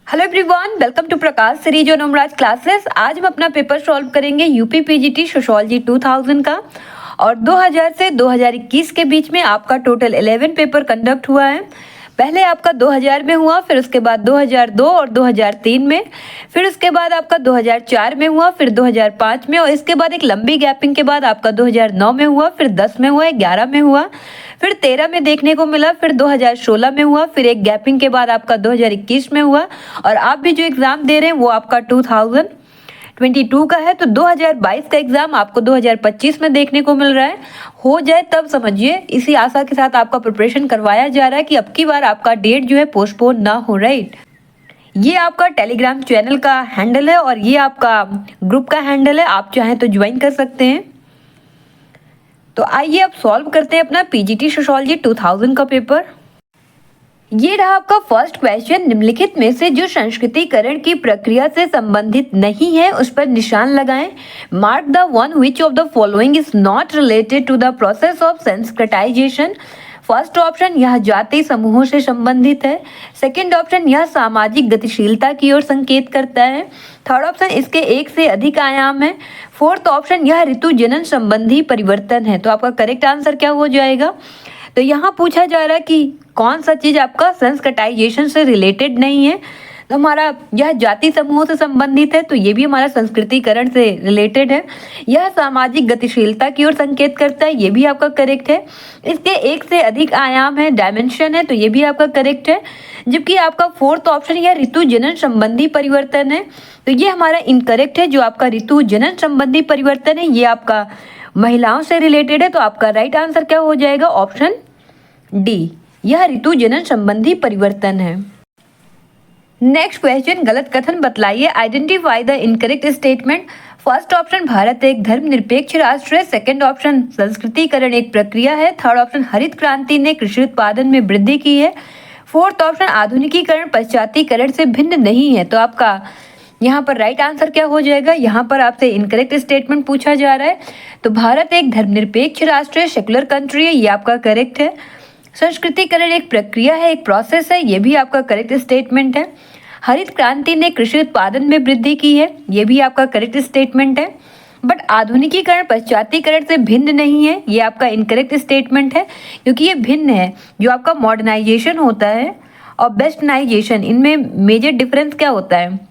Hello everyone, welcome to Prakash series on Namraj classes. आज हम अपना पेपर सॉल्व करेंगे यूपी पीजीटी सोशियोलॉजी 2000 का। और 2000 से 2021 के बीच में आपका टोटल 11 पेपर कंडक्ट हुआ है। पहले आपका 2000 में हुआ, फिर उसके बाद 2002 और 2003 में, फिर उसके बाद आपका 2004 में हुआ, फिर 2005 में, और इसके बाद एक लंबी गैपिंग के बाद आपका 2009 में हुआ, फिर 10 में हुआ, 11 में हुआ, फिर 13 में देखने को मिला, फिर 2016 में हुआ, फिर एक गैपिंग के बाद आपका 2021 में हुआ। और आप भी जो एग्ज़ाम दे रहे हैं वो आपका 2022 का है। तो 2022 का एग्जाम आपको 2025 में देखने को मिल रहा है। हो जाए तब समझिए, इसी आशा के साथ आपका प्रिपरेशन करवाया जा रहा है कि अब की बार आपका डेट जो है पोस्टपोन ना हो। राइट, ये आपका टेलीग्राम चैनल का हैंडल है और ये आपका ग्रुप का हैंडल है, आप चाहें तो ज्वाइन कर सकते हैं। तो आइए अब सॉल्व करते हैं अपना पीजीटी सोशियोलॉजी 2000 का पेपर। ये रहा आपका फर्स्ट क्वेश्चन। निम्नलिखित में से जो संस्कृतिकरण की प्रक्रिया से संबंधित नहीं है उस पर निशान लगाएं। Mark the one which of the following is not related to the process of Sanskritization. First option, यह जाति समूहों से संबंधित है। सेकंड ऑप्शन, यह सामाजिक गतिशीलता की ओर संकेत करता है। थर्ड ऑप्शन, इसके एक से अधिक आयाम है। फोर्थ ऑप्शन, यह ऋतु जनन संबंधी परिवर्तन है। तो आपका करेक्ट आंसर क्या हो जाएगा? तो यहाँ पूछा जा रहा है कि कौन सा चीज आपका संस्कृताइजेशन से रिलेटेड नहीं है। तो हमारा यह जाति समूहों से संबंधित है, तो ये भी हमारा संस्कृतिकरण से रिलेटेड है। यह सामाजिक गतिशीलता की ओर संकेत करता है, ये भी आपका करेक्ट है। इसके एक से अधिक आयाम है, डायमेंशन है, तो ये भी आपका करेक्ट है। जबकि आपका फोर्थ ऑप्शन यह ऋतु जनन संबंधी परिवर्तन है, तो ये हमारा इनकरेक्ट है। जो आपका ऋतु जनन संबंधी परिवर्तन है ये आपका महिलाओं से रिलेटेड है। तो आपका राइट आंसर क्या हो जाएगा? ऑप्शन डी, यह ऋतु जनन संबंधी परिवर्तन है। नेक्स्ट क्वेश्चन, गलत कथन बतलाइए। Identify the incorrect statement. First option, Bharat एक धर्मनिरपेक्ष राष्ट्र है। सेकंड ऑप्शन, संस्कृतिकरण एक प्रक्रिया है। थर्ड ऑप्शन, हरित क्रांति ने कृषि उत्पादन में वृद्धि की है। फोर्थ ऑप्शन, आधुनिकीकरण पश्चातीकरण से भिन्न नहीं है। तो आपका यहाँ पर राइट आंसर क्या हो जाएगा? यहाँ पर आपसे इनकरेक्ट स्टेटमेंट पूछा जा रहा है। तो भारत एक धर्मनिरपेक्ष राष्ट्र है, सेकुलर कंट्री है, ये आपका करेक्ट है। संस्कृतिकरण एक प्रक्रिया है, एक प्रोसेस है, ये भी आपका करेक्ट स्टेटमेंट है। हरित क्रांति ने कृषि उत्पादन में वृद्धि की है, ये भी आपका करेक्ट स्टेटमेंट है। बट आधुनिकीकरण पश्चातीकरण से भिन्न नहीं है, ये आपका इनकरेक्ट स्टेटमेंट है, क्योंकि ये भिन्न है। जो आपका मॉडर्नाइजेशन होता है और वेस्टर्नाइजेशन, इनमें मेजर डिफरेंस क्या होता है?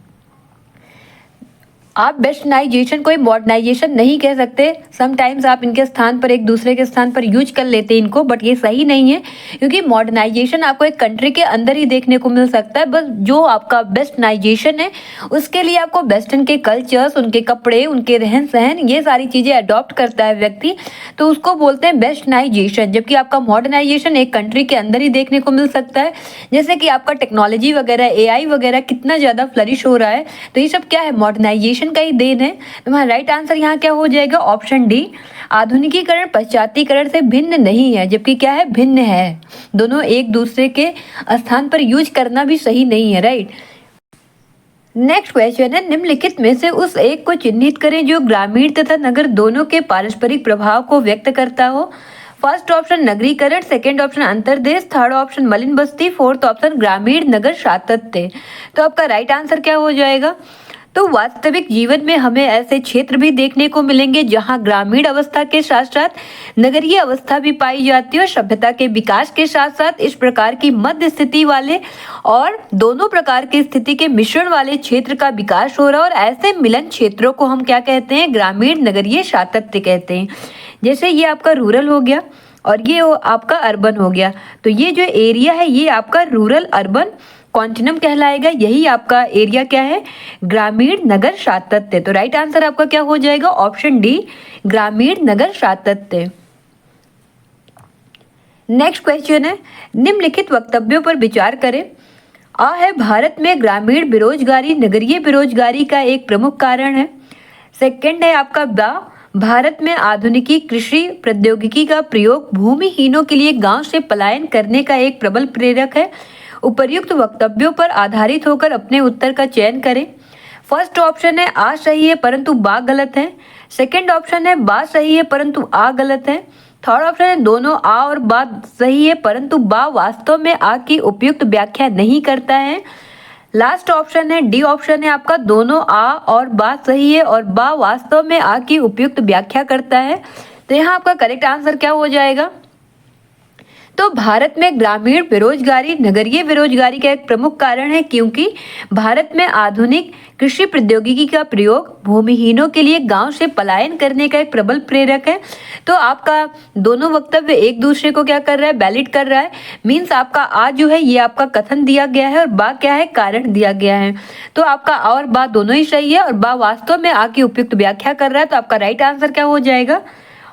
आप वेस्टर्नाइजेशन को मॉडर्नाइजेशन नहीं कह सकते। समटाइम्स आप इनके स्थान पर एक दूसरे के स्थान पर यूज कर लेते हैं इनको, बट ये सही नहीं है, क्योंकि मॉडर्नाइजेशन आपको एक कंट्री के अंदर ही देखने को मिल सकता है। बस जो आपका वेस्टर्नाइजेशन है उसके लिए आपको वेस्टर्न के कल्चर्स, उनके कपड़े, उनके रहन सहन, ये सारी चीज़ें अडॉप्ट करता है व्यक्ति, तो उसको बोलते हैं वेस्टर्नाइजेशन। जबकि आपका मॉडर्नाइजेशन एक कंट्री के अंदर ही देखने को मिल सकता है। जैसे कि आपका टेक्नोलॉजी वगैरह, AI वगैरह कितना ज़्यादा फ्लरिश हो रहा है, तो ये सब क्या है? मॉडर्नाइजेशन का ही देन है। तो हमारा राइट आंसर यहाँ क्या हो जाएगा? ऑप्शन डी, आधुनिकीकरण पश्चातीकरण से भिन्न नहीं है। जबकि क्या है? भिन्न है। दोनों एक दूसरे के स्थान पर यूज करना भी सही नहीं है। राइट, नेक्स्ट क्वेश्चन है, निम्नलिखित में से उस एक को चिन्हित करें जो ग्रामीण तथा नगर दोनों के पारस्परिक प्रभाव को व्यक्त करता हो। फर्स्ट ऑप्शन नगरीकरण, सेकंड ऑप्शन अंतर्देश, थर्ड ऑप्शन मलिन बस्ती, फोर्थ ऑप्शन ग्रामीण नगर सातत्य। तो आपका राइट आंसर क्या हो जाएगा? तो वास्तविक जीवन में हमें ऐसे क्षेत्र भी देखने को मिलेंगे जहां ग्रामीण अवस्था के साथ साथ नगरीय अवस्था भी पाई जाती है। और सभ्यता के विकास के साथ साथ इस प्रकार की मध्य स्थिति वाले और दोनों प्रकार की स्थिति के मिश्रण वाले क्षेत्र का विकास हो रहा है। और ऐसे मिलन क्षेत्रों को हम क्या कहते हैं? ग्रामीण नगरीय सातत्य कहते हैं। जैसे ये आपका रूरल हो गया और ये आपका अर्बन हो गया, तो ये जो एरिया है ये आपका रूरल अर्बन कॉन्टिनम कहलाएगा। यही आपका एरिया क्या है? ग्रामीण नगर सातत्य। तो राइट आंसर आपका क्या हो जाएगा? ऑप्शन डी, ग्रामीण नगर सातत्य। नेक्स्ट क्वेश्चन है, निम्नलिखित वक्तव्यों पर विचार करें। आ है, भारत में ग्रामीण बेरोजगारी नगरीय बेरोजगारी का एक प्रमुख कारण है। सेकंड है आपका बा, भारत में आधुनिकी कृषि प्रौद्योगिकी का प्रयोग भूमिहीनों के लिए गांव से पलायन करने का एक प्रबल प्रेरक है। उपर्युक्त वक्तव्यों पर आधारित होकर अपने उत्तर का चयन करें। फर्स्ट ऑप्शन है आ सही है परंतु बा गलत है। सेकंड ऑप्शन है बा सही है परंतु आ गलत है। थर्ड ऑप्शन है दोनों आ और बा सही है परंतु बा वास्तव में आ की उपयुक्त व्याख्या नहीं करता है। लास्ट ऑप्शन है डी ऑप्शन है आपका, दोनों आ और बा सही है और बा वास्तव में आ की उपयुक्त व्याख्या करता है। तो यहाँ आपका करेक्ट आंसर क्या हो जाएगा? तो भारत में ग्रामीण बेरोजगारी नगरीय बेरोजगारी का एक प्रमुख कारण है, क्योंकि भारत में आधुनिक कृषि प्रौद्योगिकी का प्रयोग भूमिहीनों के लिए गांव से पलायन करने का एक प्रबल प्रेरक है। तो आपका दोनों वक्तव्य एक दूसरे को क्या कर रहा है? वैलिड कर रहा है। मीन्स आपका आ जो है ये आपका कथन दिया गया है और बा क्या है? कारण दिया गया है। तो आपका आ और बा दोनों ही सही है और बा वास्तव में आ की उपयुक्त व्याख्या कर रहा है। तो आपका राइट आंसर क्या हो जाएगा?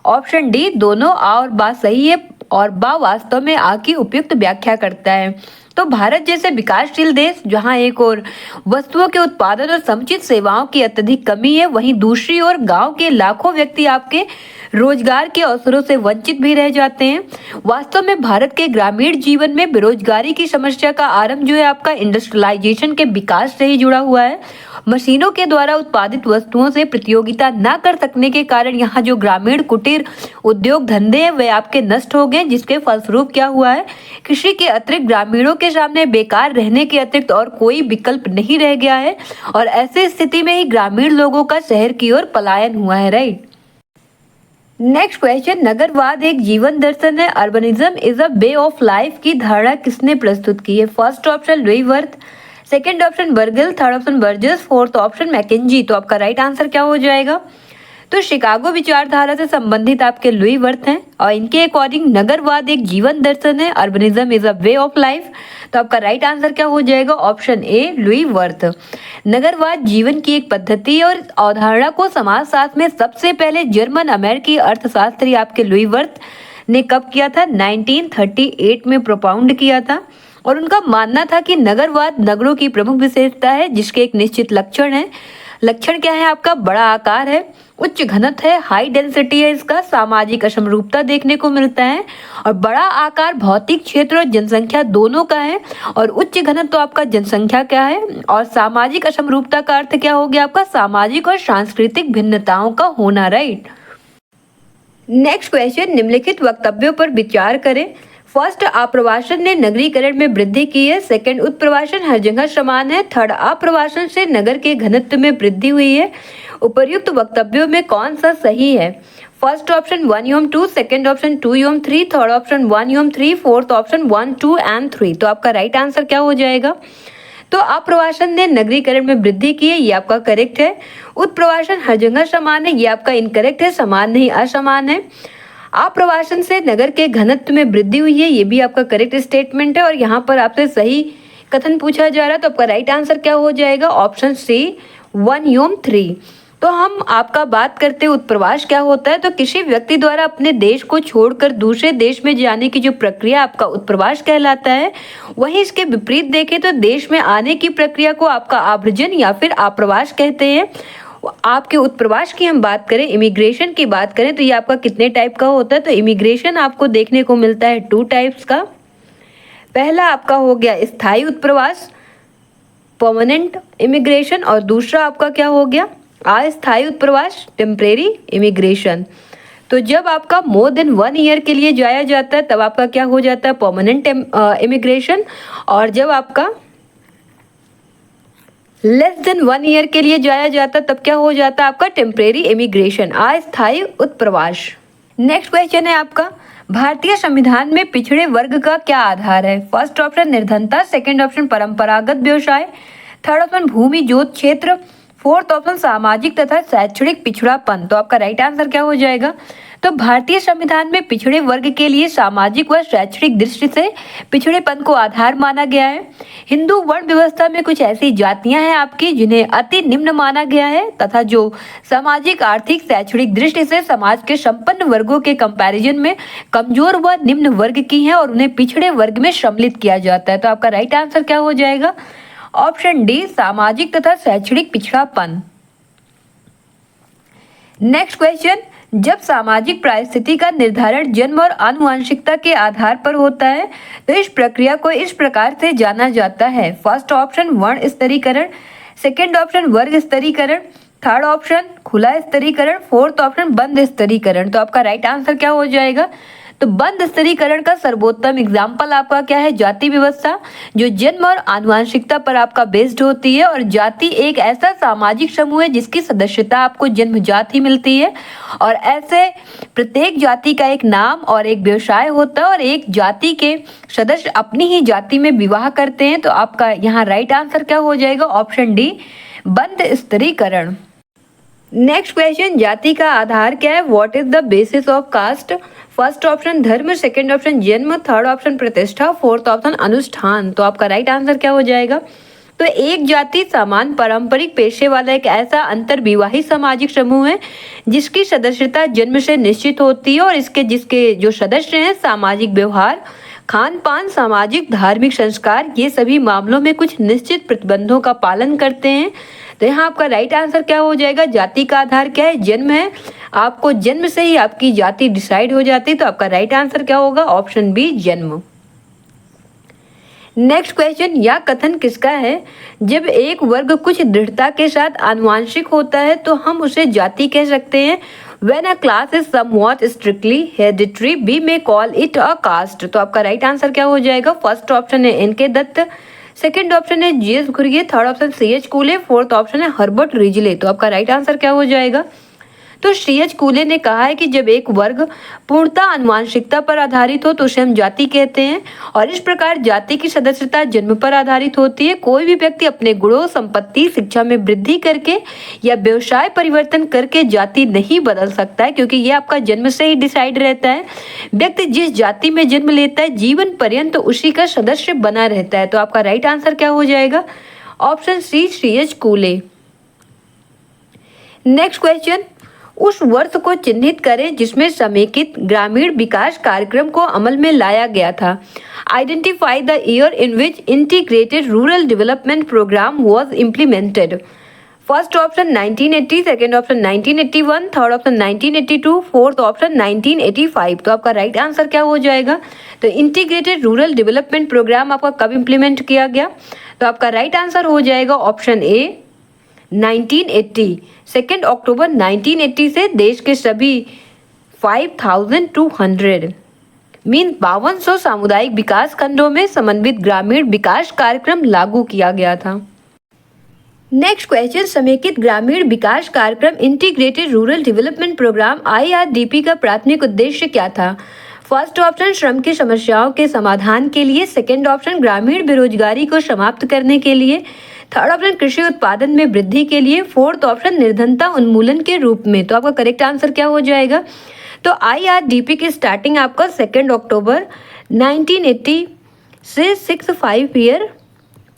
ऑप्शन डी, दोनों आ और बा सही है और बा वास्तव में आ की उपयुक्त व्याख्या करता है। तो भारत जैसे विकासशील देश जहां एक ओर वस्तुओं के उत्पादन और समुचित सेवाओं की अत्यधिक कमी है, वहीं दूसरी ओर गांव के लाखों व्यक्ति आपके रोजगार के अवसरों से वंचित भी रह जाते हैं। वास्तव में भारत के ग्रामीण जीवन में बेरोजगारी की समस्या का आरंभ जो है आपका इंडस्ट्रियलाइजेशन के विकास से ही जुड़ा हुआ है। मशीनों के द्वारा उत्पादित वस्तुओं से प्रतियोगिता न कर सकने के कारण यहाँ जो ग्रामीण कुटीर उद्योग धंधे हैं वे आपके नष्ट हो गए, जिसके फलस्वरूप क्या हुआ है? कृषि के अतिरिक्त ग्रामीणों के सामने बेकार रहने के अतिरिक्त और कोई विकल्प नहीं रह गया है और ऐसी स्थिति में ही ग्रामीण लोगों का शहर की ओर पलायन हुआ है। राइट। नेक्स्ट क्वेश्चन, नगरवाद एक जीवन दर्शन है, urbanism is a way of life की धारणा किसने प्रस्तुत की है? First option Louis Wirth, second option Bergel, third option Burgess, fourth option McKenzie. तो आपका राइट आंसर क्या हो जाएगा? तो शिकागो विचारधारा से संबंधित आपके लुई वर्थ हैं और इनके अकॉर्डिंग नगरवाद एक जीवन दर्शन है, urbanism is a way of life. तो आपका राइट आंसर क्या हो जाएगा? Option A, Louis Wirth. नगरवाद जीवन की एक पद्धति और अवधारणा को समाजशास्त्र में सबसे पहले जर्मन अमेरिकी अर्थशास्त्री आपके लुई वर्थ ने कब किया था? 1938 में प्रोपाउंड किया था और उनका मानना था कि नगरवाद नगरों की प्रमुख विशेषता है जिसके एक निश्चित लक्षण है। लक्षण क्या है आपका? बड़ा आकार है, उच्च घनत्व है, हाई डेंसिटी है, इसका सामाजिक असमरूपता देखने को मिलता है। और बड़ा आकार भौतिक क्षेत्र और जनसंख्या दोनों का है और उच्च घनत्व तो आपका जनसंख्या क्या है और सामाजिक असमरूपता का अर्थ क्या हो गया आपका? सामाजिक और सांस्कृतिक भिन्नताओं का होना। राइट। नेक्स्ट क्वेश्चन, निम्नलिखित वक्तव्यों पर विचार करें। फर्स्ट, आप्रवासन ने नगरीकरण में वृद्धि की है। सेकंड, उत्प्रवासन हर जगह समान है। थर्ड, आप्रवासन से नगर के घनत्व में वृद्धि हुई है। उपर्युक्त वक्तव्यों में कौन सा सही है? First option 1/2, second option 2/3, third option 1/3, fourth option 1, 2 and 3। तो आपका राइट आंसर क्या हो जाएगा? तो आप्रवासन ने नगरीकरण में वृद्धि की है, ये आपका करेक्ट है। उत्प्रवासन हर जगह समान है, ये आपका इनकरेक्ट है, समान नहीं असमान है। आप्रवासन से नगर के घनत्व में वृद्धि हुई है, ये भी आपका करेक्ट स्टेटमेंट है और यहाँ पर आपसे सही कथन पूछा जा रहा है। तो आपका राइट आंसर क्या हो जाएगा? Option C, 1/3। तो हम आपका बात करते हैं उत्प्रवास क्या होता है। तो किसी व्यक्ति द्वारा अपने देश को छोड़कर दूसरे देश में जाने की जो प्रक्रिया आपका उत्प्रवास कहलाता है। वहीं इसके विपरीत देखें तो देश में आने की प्रक्रिया को आपका आव्रजन या फिर आप्रवास कहते हैं। आपके उत्प्रवास की हम बात करें, इमिग्रेशन की बात करें तो ये आपका कितने टाइप का होता है? तो इमिग्रेशन आपको देखने को मिलता है 2 टाइप्स का। पहला आपका हो गया स्थायी उत्प्रवास, परमानेंट इमिग्रेशन, और दूसरा आपका क्या हो गया? अस्थायी उत्प्रवास, टेम्परेरी इमिग्रेशन। तो जब आपका मोर देन 1 ईयर के लिए जाया जाता है तब आपका क्या हो जाता है? Permanent immigration. और जब आपका लेस देन 1 ईयर के लिए जाया जाता तब क्या हो जाता है? आपका टेम्परेरी इमिग्रेशन, अस्थायी उत्प्रवास। नेक्स्ट क्वेश्चन है आपका, भारतीय संविधान में पिछड़े वर्ग का क्या आधार है? फर्स्ट ऑप्शन निर्धनता, सेकंड ऑप्शन परंपरागत व्यवसाय, थर्ड ऑप्शन भूमि जोत क्षेत्र, फोर्थ ऑप्शन सामाजिक तथा शैक्षणिक पिछड़ापन। तो आपका राइट आंसर क्या हो जाएगा? तो भारतीय संविधान में पिछड़े वर्ग के लिए सामाजिक व शैक्षणिक दृष्टि से पिछड़ेपन को आधार माना गया है। हिंदू वर्ण व्यवस्था में कुछ ऐसी जातियां हैं आपकी जिन्हें अति निम्न माना गया है तथा जो सामाजिक आर्थिक शैक्षणिक दृष्टि से समाज के संपन्न वर्गों के कंपैरिजन में कमजोर व निम्न वर्ग की हैं और उन्हें पिछड़े वर्ग में सम्मिलित किया जाता है। तो आपका राइट आंसर क्या हो जाएगा? ऑप्शन डी, सामाजिक तथा शैक्षणिक पिछड़ापन। नेक्स्ट क्वेश्चन, जब सामाजिक परिस्थिति का निर्धारण जन्म और आनुवंशिकता के आधार पर होता है तो इस प्रक्रिया को इस प्रकार से जाना जाता है। फर्स्ट ऑप्शन वर्ण स्तरीकरण, सेकंड ऑप्शन वर्ग स्तरीकरण, थर्ड ऑप्शन खुला स्तरीकरण, फोर्थ ऑप्शन बंद स्तरीकरण। तो आपका राइट आंसर क्या हो जाएगा? तो बंद स्तरीकरण का सर्वोत्तम एग्जाम्पल आपका क्या है? जाति व्यवस्था, जो जन्म और आनुवंशिकता पर आपका बेस्ड होती है। और जाति एक ऐसा सामाजिक समूह है जिसकी सदस्यता आपको जन्मजात ही मिलती है, और ऐसे प्रत्येक जाति का एक नाम और एक व्यवसाय होता है, और एक जाति के सदस्य अपनी ही जाति में विवाह करते हैं। तो आपका यहाँ राइट आंसर क्या हो जाएगा? ऑप्शन डी, बंद स्तरीकरण। नेक्स्ट क्वेश्चन, जाति का आधार क्या है? What is the basis of caste? First option धर्म, सेकंड ऑप्शन जन्म, थर्ड ऑप्शन प्रतिष्ठा, फोर्थ ऑप्शन अनुष्ठान। तो आपका राइट आंसर क्या हो जाएगा? तो एक जाति समान पारंपरिक पेशे वाला एक ऐसा अंतर्विवाहित सामाजिक समूह है जिसकी सदस्यता जन्म से निश्चित होती है, और जिसके जो सदस्य हैं सामाजिक व्यवहार, खान पान, सामाजिक धार्मिक संस्कार, ये सभी मामलों में कुछ निश्चित प्रतिबंधों का पालन करते हैं। तो यहाँ आपका राइट आंसर क्या हो जाएगा? जाति का आधार क्या है? जन्म है। आपको जन्म से ही आपकी जाति डिसाइड हो जाती है। तो आपका राइट आंसर क्या होगा? ऑप्शन बी, जन्म। नेक्स्ट क्वेश्चन, यह कथन किसका है? जब एक वर्ग कुछ दृढ़ता के साथ आनुवांशिक होता है तो हम उसे जाति कह सकते हैं। When a class is somewhat strictly hereditary, we may call it a caste। तो आपका राइट आंसर क्या हो जाएगा? फर्स्ट ऑप्शन है एन.के. दत्त, सेकंड ऑप्शन है G S. Ghurye, third option C H. Cooley, fourth option है हर्बर्ट रिजले। तो आपका राइट आंसर क्या हो जाएगा? तो सी.एच. कूले ने कहा है कि जब एक वर्ग पूर्णतः आनुवांशिकता पर आधारित हो तो उसे हम जाति कहते हैं, और इस प्रकार जाति की सदस्यता जन्म पर आधारित होती है। कोई भी व्यक्ति अपने गुणों, संपत्ति, शिक्षा में वृद्धि करके या व्यवसाय परिवर्तन करके जाति नहीं बदल सकता है, क्योंकि ये आपका जन्म से ही डिसाइड रहता है। व्यक्ति जिस जाति में जन्म लेता है जीवन पर्यंत उसी का सदस्य बना रहता है। तो आपका राइट आंसर क्या हो जाएगा? Option C, C H. Cooley. Next question, उस वर्ष को चिन्हित करें जिसमें समेकित ग्रामीण विकास कार्यक्रम को अमल में लाया गया था। Identify the year in which integrated rural development programme was implemented. First option 1980, second option 1981, third option 1982, fourth option 1985। तो आपका राइट आंसर क्या हो जाएगा? तो इंटीग्रेटेड रूरल डेवलपमेंट प्रोग्राम आपका कब इम्प्लीमेंट किया गया? तो आपका राइट आंसर हो जाएगा ऑप्शन ए, 1980। सेकेंड अक्टूबर 1980 से देश के सभी 5200 मीन 5200 सामुदायिक विकास खंडों में समन्वित ग्रामीण विकास कार्यक्रम लागू किया गया था। नेक्स्ट क्वेश्चन, समेकित ग्रामीण विकास कार्यक्रम integrated rural development programme IRDP का प्राथमिक उद्देश्य क्या था? फर्स्ट ऑप्शन श्रम की समस्याओं के समाधान के लिए, सेकेंड ऑप्शन ग्रामीण बेरोजगारी को समाप्त करने के लिए, थर्ड ऑप्शन कृषि उत्पादन में वृद्धि के लिए, फोर्थ ऑप्शन निर्धनता उन्मूलन के रूप में। तो आपका करेक्ट आंसर क्या हो जाएगा? तो IRDP की स्टार्टिंग आपका 2 अक्टूबर 1980 से 65 ईयर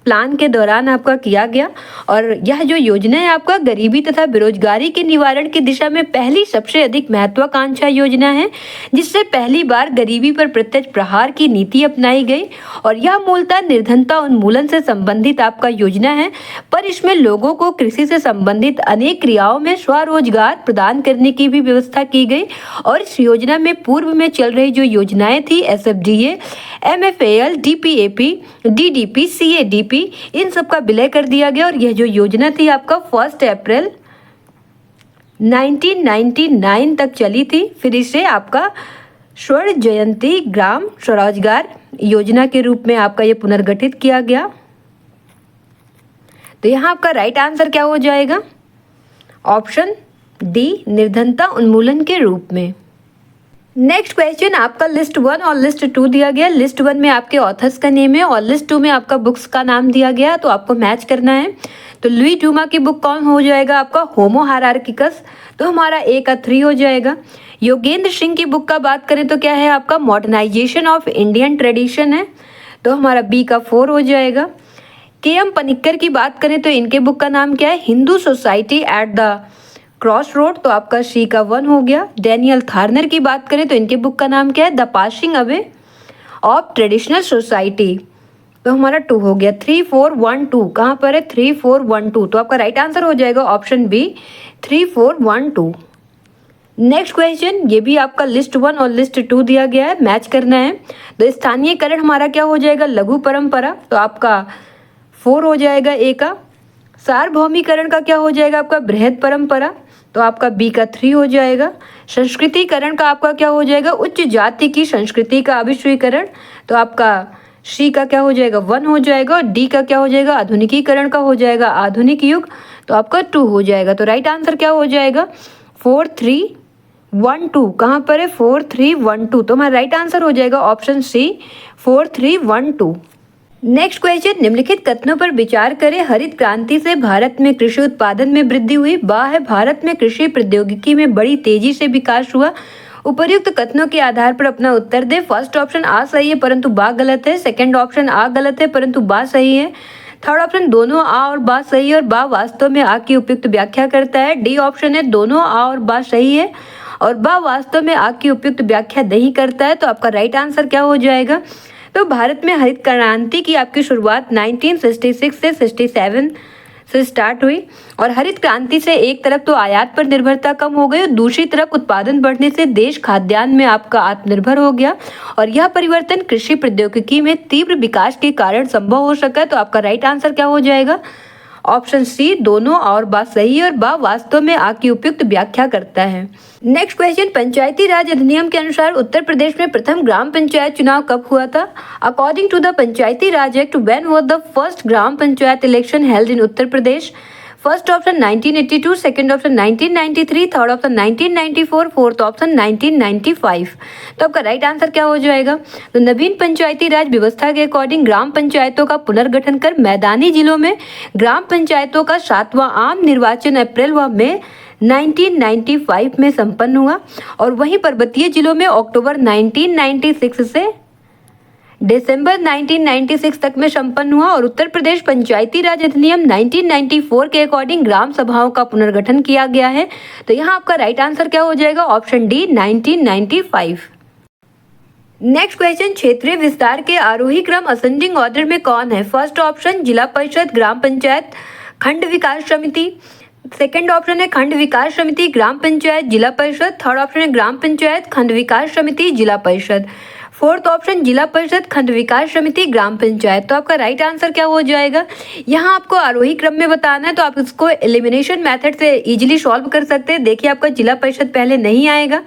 प्लान के दौरान आपका किया गया, और यह जो योजना है आपका गरीबी तथा बेरोजगारी के निवारण की दिशा में पहली सबसे अधिक महत्वाकांक्षा योजना है, जिससे पहली बार गरीबी पर प्रत्यक्ष प्रहार की नीति अपनाई गई। और यह मूलतः निर्धनता उन्मूलन से संबंधित आपका योजना है, पर इसमें लोगों को कृषि से संबंधित अनेक क्रियाओं में स्वरोजगार प्रदान करने की भी व्यवस्था की गई। और इस योजना में पूर्व में चल रही जो योजनाएं थी SFDA, MFAL, DPAP, DDP, CADP, इन सब का विलय कर दिया गया। और यह जो योजना थी आपका 1 अप्रैल 1999 तक चली थी। फिर इसे आपका स्वर्ण जयंती ग्राम स्वरोजगार योजना के रूप में आपका ये पुनर्गठित किया गया। तो यहाँ आपका राइट आंसर क्या हो जाएगा? ऑप्शन डी, निर्धनता उन्मूलन के रूप में। नेक्स्ट क्वेश्चन, आपका लिस्ट 1 और लिस्ट 2 दिया गया। लिस्ट 1 में आपके ऑथर्स का नेम है और लिस्ट 2 में आपका बुक्स का नाम दिया गया, तो आपको मैच करना है। तो लुई डूमा की बुक कौन हो जाएगा आपका? होमो हायरार्किकस। तो हमारा ए का 3 हो जाएगा। योगेंद्र सिंह की बुक का बात करें तो क्या है आपका? मॉडर्नाइजेशन ऑफ इंडियन ट्रेडिशन है, तो हमारा बी का 4 हो जाएगा। KM पनिक्कर की बात करें तो इनके बुक का नाम क्या है? Hindu society at the cross road, तो आपका सी का 1 हो गया। डैनियल थार्नर की बात करें तो इनके बुक का नाम क्या है? The passing away of traditional society, तो हमारा 2 हो गया। 3 4 1 2 कहाँ पर है? 3 4 1 2, तो आपका राइट आंसर हो जाएगा ऑप्शन बी, 3 4 1 2। नेक्स्ट क्वेश्चन, ये भी आपका लिस्ट 1 और लिस्ट 2 दिया गया है, मैच करना है। तो स्थानीयकरण हमारा क्या हो जाएगा? लघु परंपरा, तो आपका 4 हो जाएगा ए का। सार्वभौमिकरण का क्या हो जाएगा आपका? बृहद परंपरा, तो आपका बी का 3 हो जाएगा। संस्कृतिकरण का आपका क्या हो जाएगा, उच्च जाति की संस्कृति का अभिश्रीकरण, तो आपका सी का क्या हो जाएगा 1 हो जाएगा। और डी का क्या हो जाएगा, आधुनिकीकरण का हो जाएगा आधुनिक युग, तो आपका 2 हो जाएगा। तो राइट आंसर क्या हो जाएगा 4 3 1 2। कहाँ पर है 4 3 1 2, तो हमारा राइट आंसर हो जाएगा ऑप्शन सी 4 3 1 2। नेक्स्ट क्वेश्चन, निम्नलिखित कथनों पर विचार करें। हरित क्रांति से भारत में कृषि उत्पादन में वृद्धि हुई। बा है, भारत में कृषि प्रौद्योगिकी में बड़ी तेजी से विकास हुआ। उपर्युक्त कथनों के आधार पर अपना उत्तर दे। फर्स्ट ऑप्शन आ सही है परंतु बा गलत है। सेकंड ऑप्शन आ गलत है परंतु बा सही है। थर्ड ऑप्शन दोनों आ और बा सही है और बा वास्तव में आ की उपयुक्त व्याख्या करता है। डी ऑप्शन है दोनों आ और बा सही है और बा वास्तव में आ की उपयुक्त व्याख्या नहीं करता है। तो आपका राइट आंसर क्या हो जाएगा, तो भारत में हरित क्रांति की आपकी शुरुआत 1966 से 67 से स्टार्ट हुई और हरित क्रांति से एक तरफ तो आयात पर निर्भरता कम हो गई और दूसरी तरफ उत्पादन बढ़ने से देश खाद्यान्न में आपका आत्मनिर्भर हो गया और यह परिवर्तन कृषि प्रौद्योगिकी में तीव्र विकास के कारण संभव हो सका है। तो आपका राइट आंसर क्या हो जाएगा, ऑप्शन सी दोनों और बा सही और बा वास्तव में आ की उपयुक्त व्याख्या करता है। नेक्स्ट क्वेश्चन, पंचायती राज अधिनियम के अनुसार उत्तर प्रदेश में प्रथम ग्राम पंचायत चुनाव कब हुआ था। According to the panchayati raj act, when was the first gram panchayat election held in Uttar Pradesh. First option 1982, second option 1993, third option 1994, fourth option 1995। तो आपका राइट आंसर क्या हो जाएगा, तो नवीन पंचायती राज व्यवस्था के अकॉर्डिंग ग्राम पंचायतों का पुनर्गठन कर मैदानी जिलों में ग्राम पंचायतों का 7वां आम निर्वाचन अप्रैल व मई 1995 में संपन्न हुआ और वहीं पर्वतीय जिलों में अक्टूबर 1996 से दिसंबर 1996 तक में संपन्न हुआ और उत्तर प्रदेश पंचायती राज अधिनियम 1994 के अकॉर्डिंग ग्राम सभाओं का पुनर्गठन किया गया है। तो यहाँ आपका राइट आंसर क्या हो जाएगा, ऑप्शन डी 1995। नेक्स्ट क्वेश्चन, क्षेत्रीय विस्तार के आरोही क्रम असेंडिंग ऑर्डर में कौन है। फर्स्ट ऑप्शन जिला परिषद ग्राम पंचायत खंड विकास समिति, सेकेंड ऑप्शन है खंड विकास समिति ग्राम पंचायत जिला परिषद, थर्ड ऑप्शन है ग्राम पंचायत खंड विकास समिति जिला परिषद, फोर्थ ऑप्शन जिला परिषद खंड विकास समिति ग्राम पंचायत। तो आपका राइट आंसर क्या हो जाएगा, यहाँ आपको आरोही क्रम में बताना है तो आप इसको एलिमिनेशन मेथड से इजीली सॉल्व कर सकते हैं। देखिए आपका जिला परिषद पहले नहीं आएगा,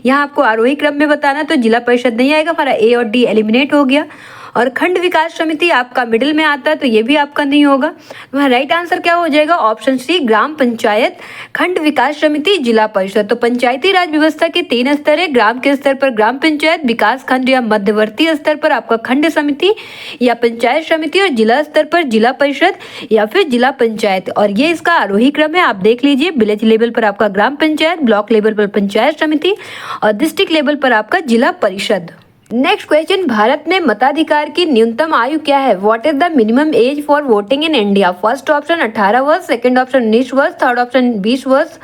यहाँ आपको आरोही क्रम में बताना है तो जिला परिषद नहीं आएगा, हमारा ए और डी एलिमिनेट हो गया और खंड विकास समिति आपका मिडिल में आता है तो ये भी आपका नहीं होगा। वहाँ राइट आंसर क्या हो जाएगा, ऑप्शन सी ग्राम पंचायत खंड विकास समिति जिला परिषद। तो पंचायती राज व्यवस्था के 3 स्तर है, ग्राम के स्तर पर ग्राम पंचायत, विकास खंड या मध्यवर्ती स्तर पर आपका खंड समिति या पंचायत समिति और जिला स्तर पर जिला परिषद या फिर जिला पंचायत। और ये इसका आरोही क्रम है, आप देख लीजिए। विलेज लेवल पर आपका ग्राम पंचायत, ब्लॉक लेवल पर पंचायत समिति और डिस्ट्रिक्ट लेवल पर आपका जिला परिषद। नेक्स्ट क्वेश्चन, भारत में मताधिकार की न्यूनतम आयु क्या है। What is the minimum age for voting in India. First option 18 वर्ष, सेकंड ऑप्शन 19 वर्ष, थर्ड ऑप्शन 20 वर्ष,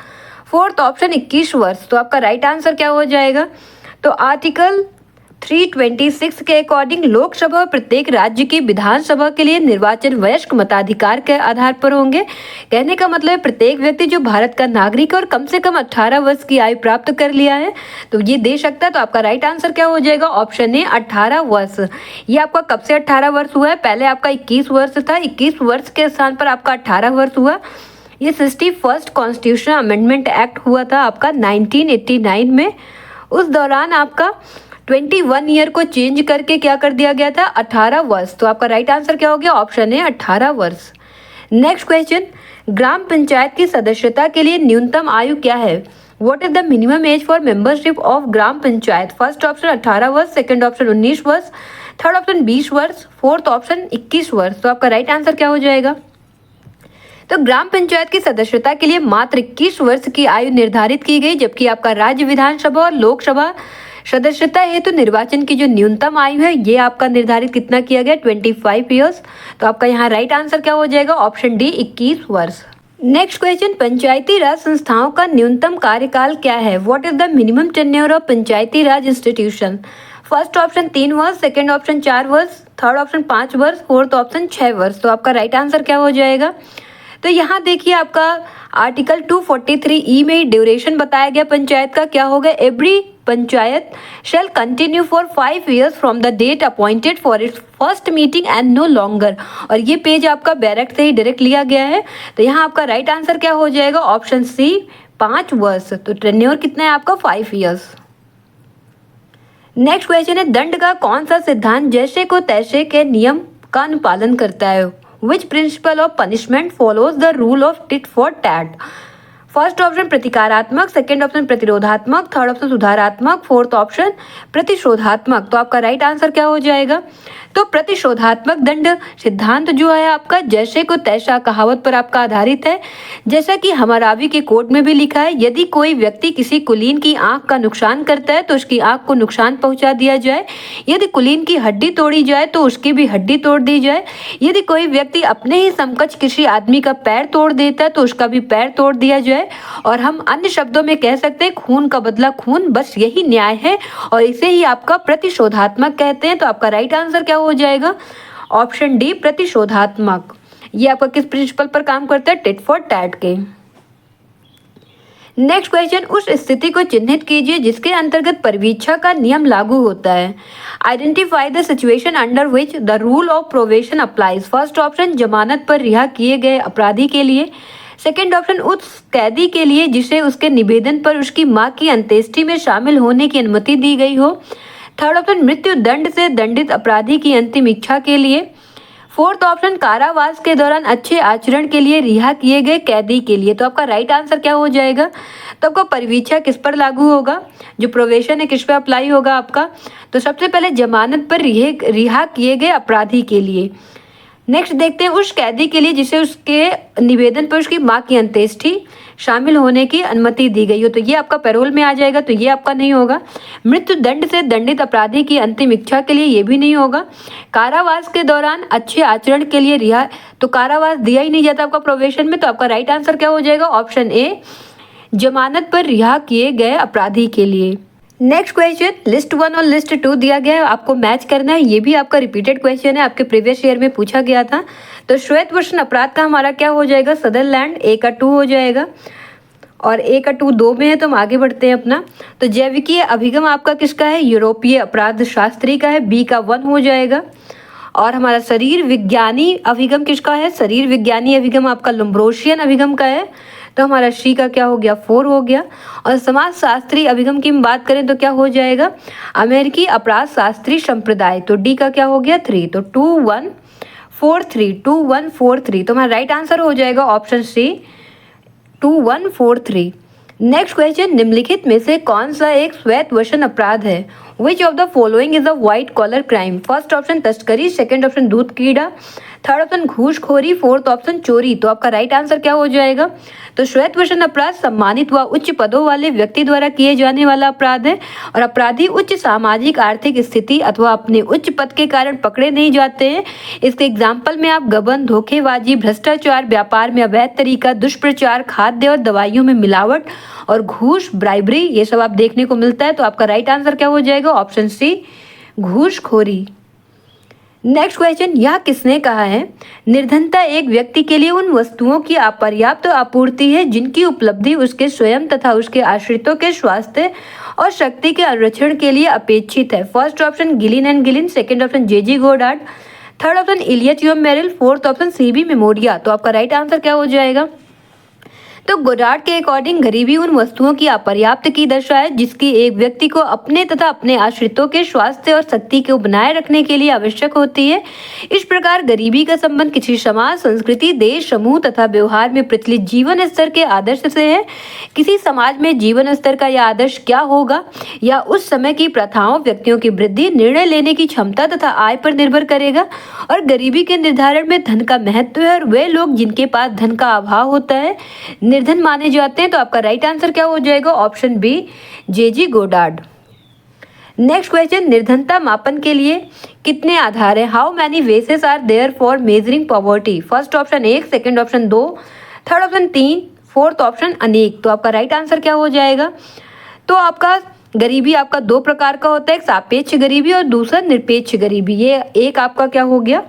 फोर्थ ऑप्शन 21 वर्ष। तो आपका राइट आंसर क्या हो जाएगा, तो आर्टिकल 326 के अकॉर्डिंग लोकसभा और प्रत्येक राज्य की विधानसभा के लिए निर्वाचन वयस्क मताधिकार के आधार पर होंगे। कहने का मतलब है प्रत्येक व्यक्ति जो भारत का नागरिक है और कम से कम 18 वर्ष की आयु प्राप्त कर लिया है तो ये दे सकता है। तो आपका राइट आंसर क्या हो जाएगा, ऑप्शन ए 18 वर्ष। ये आपका कब से 18 वर्ष हुआ है, पहले आपका 21 वर्ष था, 21 वर्ष के स्थान पर आपका 18 वर्ष हुआ। ये 61st कॉन्स्टिट्यूशन अमेंडमेंट एक्ट हुआ था आपका 1989 में। उस दौरान आपका 21 ईयर को चेंज करके क्या कर दिया गया था, 18 वर्ष। तो आपका राइट आंसर क्या हो गया, ऑप्शन है 18 वर्ष। नेक्स्ट क्वेश्चन, ग्राम पंचायत की सदस्यता के लिए न्यूनतम आयु क्या है। What is the minimum age for membership of gram panchayat. First option 18 वर्ष, सेकंड ऑप्शन 19 वर्ष, थर्ड ऑप्शन 20 वर्ष, फोर्थ ऑप्शन 21 वर्ष। तो आपका राइट आंसर क्या हो जाएगा, तो ग्राम पंचायत की सदस्यता के लिए मात्र 21 वर्ष की आयु निर्धारित की गई, जबकि आपका राज्य विधानसभा और लोकसभा सदस्यता हेतु निर्वाचन की जो न्यूनतम आयु है ये आपका निर्धारित कितना किया गया, 25 ईयर्स। तो आपका यहाँ राइट आंसर क्या हो जाएगा, ऑप्शन डी 21 वर्ष। नेक्स्ट क्वेश्चन, पंचायती राज संस्थाओं का न्यूनतम कार्यकाल क्या है। What is the minimum tenure of Panchayati Raj institution. First option 3 वर्ष, सेकेंड ऑप्शन 4 वर्ष, थर्ड ऑप्शन 5 वर्ष, फोर्थ ऑप्शन 6 वर्ष। तो आपका राइट आंसर क्या हो जाएगा, तो यहाँ देखिए आपका आर्टिकल 243 में ही ड्यूरेशन बताया गया पंचायत का क्या होगा, every panchayat shall continue for 5 years from the date appointed for its first meeting and no longer. और ये पेज आपका बैरक से ही डायरेक्ट लिया गया है। तो यहाँ आपका राइट आंसर क्या हो जाएगा, ऑप्शन सी 5 वर्ष, तो टेन्योर कितना है आपका 5 ईयर्स। नेक्स्ट क्वेश्चन है, दंड का कौन सा सिद्धांत जैसे को तैसे के नियम का अनुपालन करता है? Which principle of punishment follows the rule of tit for tat? First option प्रतिकारात्मक, सेकंड ऑप्शन प्रतिरोधात्मक, थर्ड ऑप्शन सुधारात्मक, फोर्थ ऑप्शन प्रतिशोधात्मक। तो आपका राइट आंसर क्या हो जाएगा? तो प्रतिशोधात्मक दंड सिद्धांत जो है आपका जैसे को तैसा कहावत पर आपका आधारित है। जैसा कि हमारावी के कोड में भी लिखा है, यदि कोई व्यक्ति किसी कुलीन की आंख का नुकसान करता है तो उसकी आंख को नुकसान पहुंचा दिया जाए। यदि कुलीन की हड्डी तोड़ी जाए तो उसकी भी हड्डी तोड़ दी जाए। यदि कोई व्यक्ति अपने ही समकक्ष किसी आदमी का पैर तोड़ देता है तो उसका भी पैर तोड़ दिया जाए। और हम अन्य शब्दों में कह सकते हैं खून का बदला खून, बस यही न्याय है और इसे ही आपका प्रतिशोधात्मक कहते हैं। तो आपका राइट आंसर क्या हो जाएगा? ऑप्शन डी प्रतिशोधात्मक। ये आपका किस प्रिंसिपल पर काम करता है? टिट फॉर टैट के। नेक्स्ट क्वेश्चन, उस स्थिति को चिन्हित कीजिए जिसके अंतर्गत परवीक्षा का नियम लागू होता है। Identify the situation under which the rule of probation applies. First option जमानत पर रिहा किए गए अपराधी के लिए, सेकेंड ऑप्शन उस कैदी के लिए जिसे उसके निवेदन पर उसकी मां की अंत्येष्टि में शामिल होने की अनुमति दी गई हो, थर्ड ऑप्शन मृत्यु दंड से दंडित अपराधी की अंतिम इच्छा के लिए, फोर्थ ऑप्शन कारावास के दौरान अच्छे आचरण के लिए रिहा किए गए कैदी के लिए। तो आपका राइट आंसर क्या हो जाएगा? तो आपका परवीक्षा किस पर लागू होगा? जो प्रोबेशन है किस पर अप्लाई होगा आपका? तो सबसे पहले जमानत पर रिहा किए गए अपराधी के लिए। नेक्स्ट देखते हैं उस कैदी के लिए जिसे उसके निवेदन पर उसकी मां की अंत्येष्टि शामिल होने की अनुमति दी गई हो, तो ये आपका पैरोल में आ जाएगा, तो ये आपका नहीं होगा। मृत्यु दंड से दंडित अपराधी की अंतिम इच्छा के लिए, ये भी नहीं होगा। कारावास के दौरान अच्छे आचरण के लिए रिहा, तो कारावास दिया ही नहीं जाता आपका प्रोबेशन में। तो आपका राइट आंसर क्या हो जाएगा? ऑप्शन ए जमानत पर रिहा किए गए अपराधी के लिए। नेक्स्ट क्वेश्चन, लिस्ट 1 और लिस्ट 2 दिया गया है, आपको मैच करना है। ये भी आपका रिपीटेड क्वेश्चन है, आपके प्रीवियस ईयर में पूछा गया था। तो श्वेत वर्ण अपराध का हमारा क्या हो जाएगा? सदरलैंड, ए का 2 हो जाएगा और ए का 2 2 में है, तो हम आगे बढ़ते हैं अपना। तो जैविकीय अभिगम आपका किसका है? यूरोपीय अपराध शास्त्री का है, बी का 1 हो जाएगा। और हमारा शरीर विज्ञानी अभिगम किसका है? शरीर विज्ञानी अभिगम आपका लुम्ब्रोशियन अभिगम का है, तो हमारा सी का क्या हो गया? 4 हो गया। और समाज शास्त्री अभिगम की हम बात करें तो क्या हो जाएगा? अमेरिकी अपराध शास्त्री संप्रदाय, तो डी का क्या हो गया? 3। तो 2143, 2143, तो हमारा राइट आंसर हो जाएगा ऑप्शन सी 2143। नेक्स्ट क्वेश्चन, निम्नलिखित में से कौन सा एक श्वेत वसन अपराध है? Which of the following is a white collar crime? First option तस्करी, सेकंड ऑप्शन दूध कीड़ा, थर्ड ऑप्शन घूसखोरी, फोर्थ ऑप्शन चोरी। तो आपका राइट आंसर क्या हो जाएगा? तो श्वेत वसन अपराध सम्मानित व उच्च पदों वाले व्यक्ति द्वारा किए जाने वाला अपराध है और अपराधी उच्च सामाजिक आर्थिक स्थिति अथवा अपने उच्च पद के कारण पकड़े नहीं जाते हैं। इसके एग्जाम्पल में आप गबन, धोखेबाजी, भ्रष्टाचार, व्यापार में अवैध तरीका, दुष्प्रचार, खाद्य और दवाइयों में मिलावट और घूस, ब्राइबरी, ये सब आप देखने को मिलता है। तो आपका राइट आंसर क्या हो जाएगा? ऑप्शन सी घूसखोरी। नेक्स्ट क्वेश्चन, यह किसने कहा है? निर्धनता एक व्यक्ति के लिए उन वस्तुओं की अपर्याप्त आपूर्ति है जिनकी उपलब्धि उसके स्वयं तथा उसके आश्रितों के स्वास्थ्य और शक्ति के संरक्षण के लिए अपेक्षित है। First option Gillin and Gillin, second option JG Goddard, third option Elliott U Merrill, fourth option CB Mamoria. तो आपका राइट आंसर क्या हो जाएगा? तो गोडार्ड के अकॉर्डिंग गरीबी उन वस्तुओं की अपर्याप्त की दशा है जिसकी एक व्यक्ति को अपने तथा अपने आश्रितों के स्वास्थ्य और शक्ति को बनाए रखने के लिए आवश्यक होती है। इस प्रकार गरीबी का संबंध किसी समाज, संस्कृति, देश, समूह तथा व्यवहार में प्रचलित जीवन स्तर के आदर्श से है। किसी समाज में जीवन स्तर का यह आदर्श क्या होगा या उस समय की प्रथाओं, व्यक्तियों की वृद्धि, निर्णय लेने की क्षमता तथा आय पर निर्भर करेगा। और गरीबी के निर्धारण में धन का महत्व है और वे लोग जिनके पास धन का अभाव होता है निर्धन माने जाते हैं। तो आपका राइट आंसर क्या हो जाएगा? Option B JG Goddard. Next question, निर्धनता मापन के लिए कितने आधार हैं? How many basis are there for measuring poverty? First option 1, second option 2, third option 3, fourth option अनेक। तो आपका राइट आंसर क्या हो जाएगा? तो आपका गरीबी आपका 2 प्रकार का होता है, एक सापेक्ष गरीबी और दूसरा निरपेक्ष गरीबी। ये एक आपका क्या हो गया?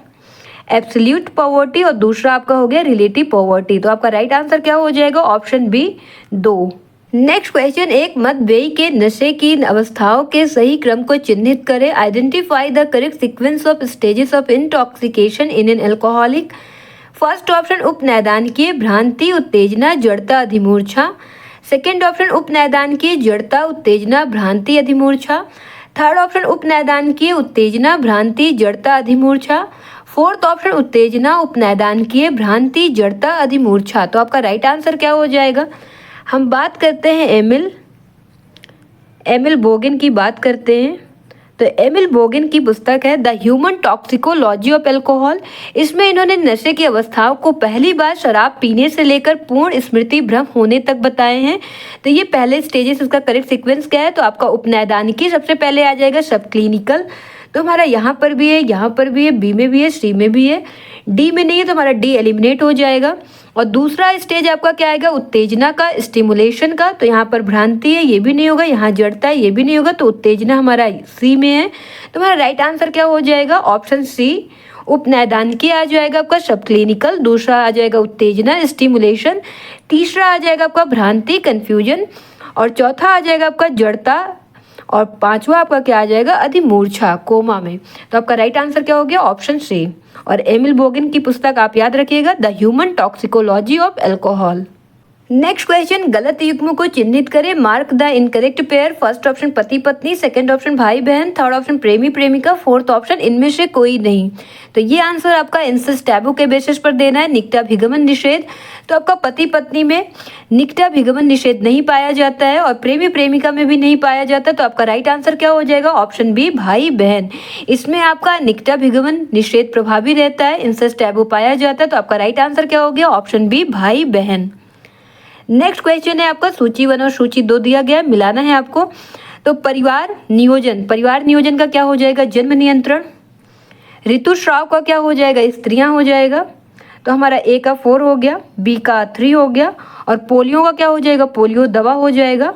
एब्सोल्यूट पॉवर्टी और दूसरा आपका हो गया रिलेटिव पॉवर्टी। तो आपका राइट आंसर क्या हो जाएगा? Option B 2। नेक्स्ट क्वेश्चन, एक मदव्ययी के नशे की अवस्थाओं के सही क्रम को चिन्हित करें। Identify the correct sequence of stages of intoxication in an alcoholic. First option उपनैदानिकीय, भ्रांति, उत्तेजना, जड़ता, अधिमूर्छा, सेकेंड ऑप्शन उपनैदानिकीय जड़ता उत्तेजना भ्रांति अधिमूर्छा। थर्ड ऑप्शन उपनैदानिकीय उत्तेजना भ्रांति जड़ता अधिमूर्छा। फोर्थ ऑप्शन उत्तेजना उपनैदानिकीय भ्रांति जड़ता अधिमूर्छा। तो आपका राइट आंसर क्या हो जाएगा? हम बात करते हैं एमिल बोगिन की बात करते हैं। तो एमिल बोगिन की पुस्तक है the human toxicology of alcohol. इसमें इन्होंने नशे की अवस्थाओं को पहली बार शराब पीने से लेकर पूर्ण स्मृति भ्रम होने तक बताए हैं। तो ये पहले स्टेजेस, इसका करेक्ट सीक्वेंस क्या है? तो आपका उपनैदानिकी सबसे पहले आ जाएगा, सब क्लिनिकल तो हमारा यहाँ पर भी है, यहाँ पर भी है, बी में भी है, सी में भी है, डी में नहीं है तो हमारा डी एलिमिनेट हो जाएगा। और दूसरा स्टेज आपका क्या आएगा? उत्तेजना का, स्टिमुलेशन का। तो यहाँ पर भ्रांति है, ये भी नहीं होगा, यहाँ जड़ता है, ये भी नहीं होगा, तो उत्तेजना हमारा सी में है। तो हमारा राइट आंसर क्या हो जाएगा? ऑप्शन सी उपनैदानिकी आ जाएगा आपका, सब क्लिनिकल। दूसरा आ जाएगा उत्तेजना, स्टिमुलेशन। तीसरा आ जाएगा आपका भ्रांति, कन्फ्यूजन। और चौथा आ जाएगा आपका जड़ता। और पांचवा आपका क्या आ जाएगा? अधिमूर्छा, कोमा में। तो आपका राइट आंसर क्या हो गया? Option C. और एमिल बोगिन की पुस्तक आप याद रखिएगा, the human toxicology of alcohol. Next question, गलत युग्म को चिन्हित करें, mark the incorrect pair. First option पति पत्नी, सेकंड ऑप्शन भाई बहन, थर्ड ऑप्शन प्रेमी प्रेमिका, फोर्थ ऑप्शन इनमें से कोई नहीं। तो ये आंसर आपका इंसेस्ट टैबू के बेसिस पर देना है, निकटाभिगमन निषेध। तो आपका पति पत्नी में निकटाभिगमन निषेध नहीं पाया जाता है और प्रेमी प्रेमिका में भी नहीं पाया जाता। तो आपका राइट आंसर क्या हो जाएगा? ऑप्शन बी, भाई बहन। इसमें आपका निकटाभिगमन निषेध प्रभावी रहता है, इंसेस्ट टैबू पाया जाता है। तो आपका राइट आंसर क्या हो गया? ऑप्शन बी, भाई बहन। नेक्स्ट क्वेश्चन है आपका सूची 1 और सूची 2 दिया गया है, मिलाना है आपको। तो परिवार नियोजन का क्या हो जाएगा? जन्म नियंत्रण। ऋतुस्राव का क्या हो जाएगा? स्त्रियां हो जाएगा। तो हमारा ए का 4 हो गया, बी का 3 हो गया और पोलियो का क्या हो जाएगा? पोलियो दवा हो जाएगा।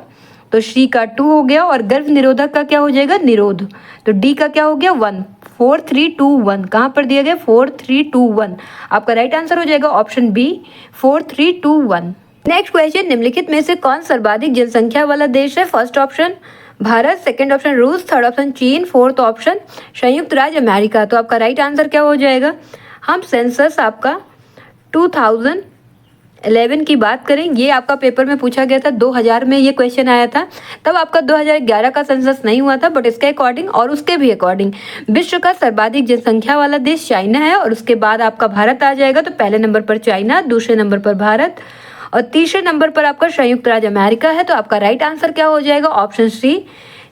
तो सी का 2 हो गया और गर्भ निरोधक का क्या हो जाएगा? निरोध। तो डी का क्या हो गया? 1। 4 3 2 1 कहाँ पर दिया गया? 4 3 2 1। आपका राइट आंसर हो जाएगा ऑप्शन बी, 4 3 2 1। नेक्स्ट क्वेश्चन, निम्नलिखित में से कौन सर्वाधिक जनसंख्या वाला देश है? First option Bharat, second option रूस, थर्ड ऑप्शन चीन, फोर्थ ऑप्शन संयुक्त राज्य अमेरिका। तो आपका राइट आंसर क्या हो जाएगा? हम सेंसस आपका 2011 की बात करें, ये आपका पेपर में पूछा गया था, 2000 में ये क्वेश्चन आया था। तब आपका 2011 का सेंसस नहीं हुआ था, बट इसके अकॉर्डिंग और उसके भी अकॉर्डिंग विश्व का सर्वाधिक जनसंख्या वाला देश चाइना है और उसके बाद आपका भारत आ जाएगा। तो पहले नंबर पर चाइना, दूसरे नंबर पर भारत और तीसरे नंबर पर आपका संयुक्त राज्य अमेरिका है। तो आपका राइट आंसर क्या हो जाएगा? Option C,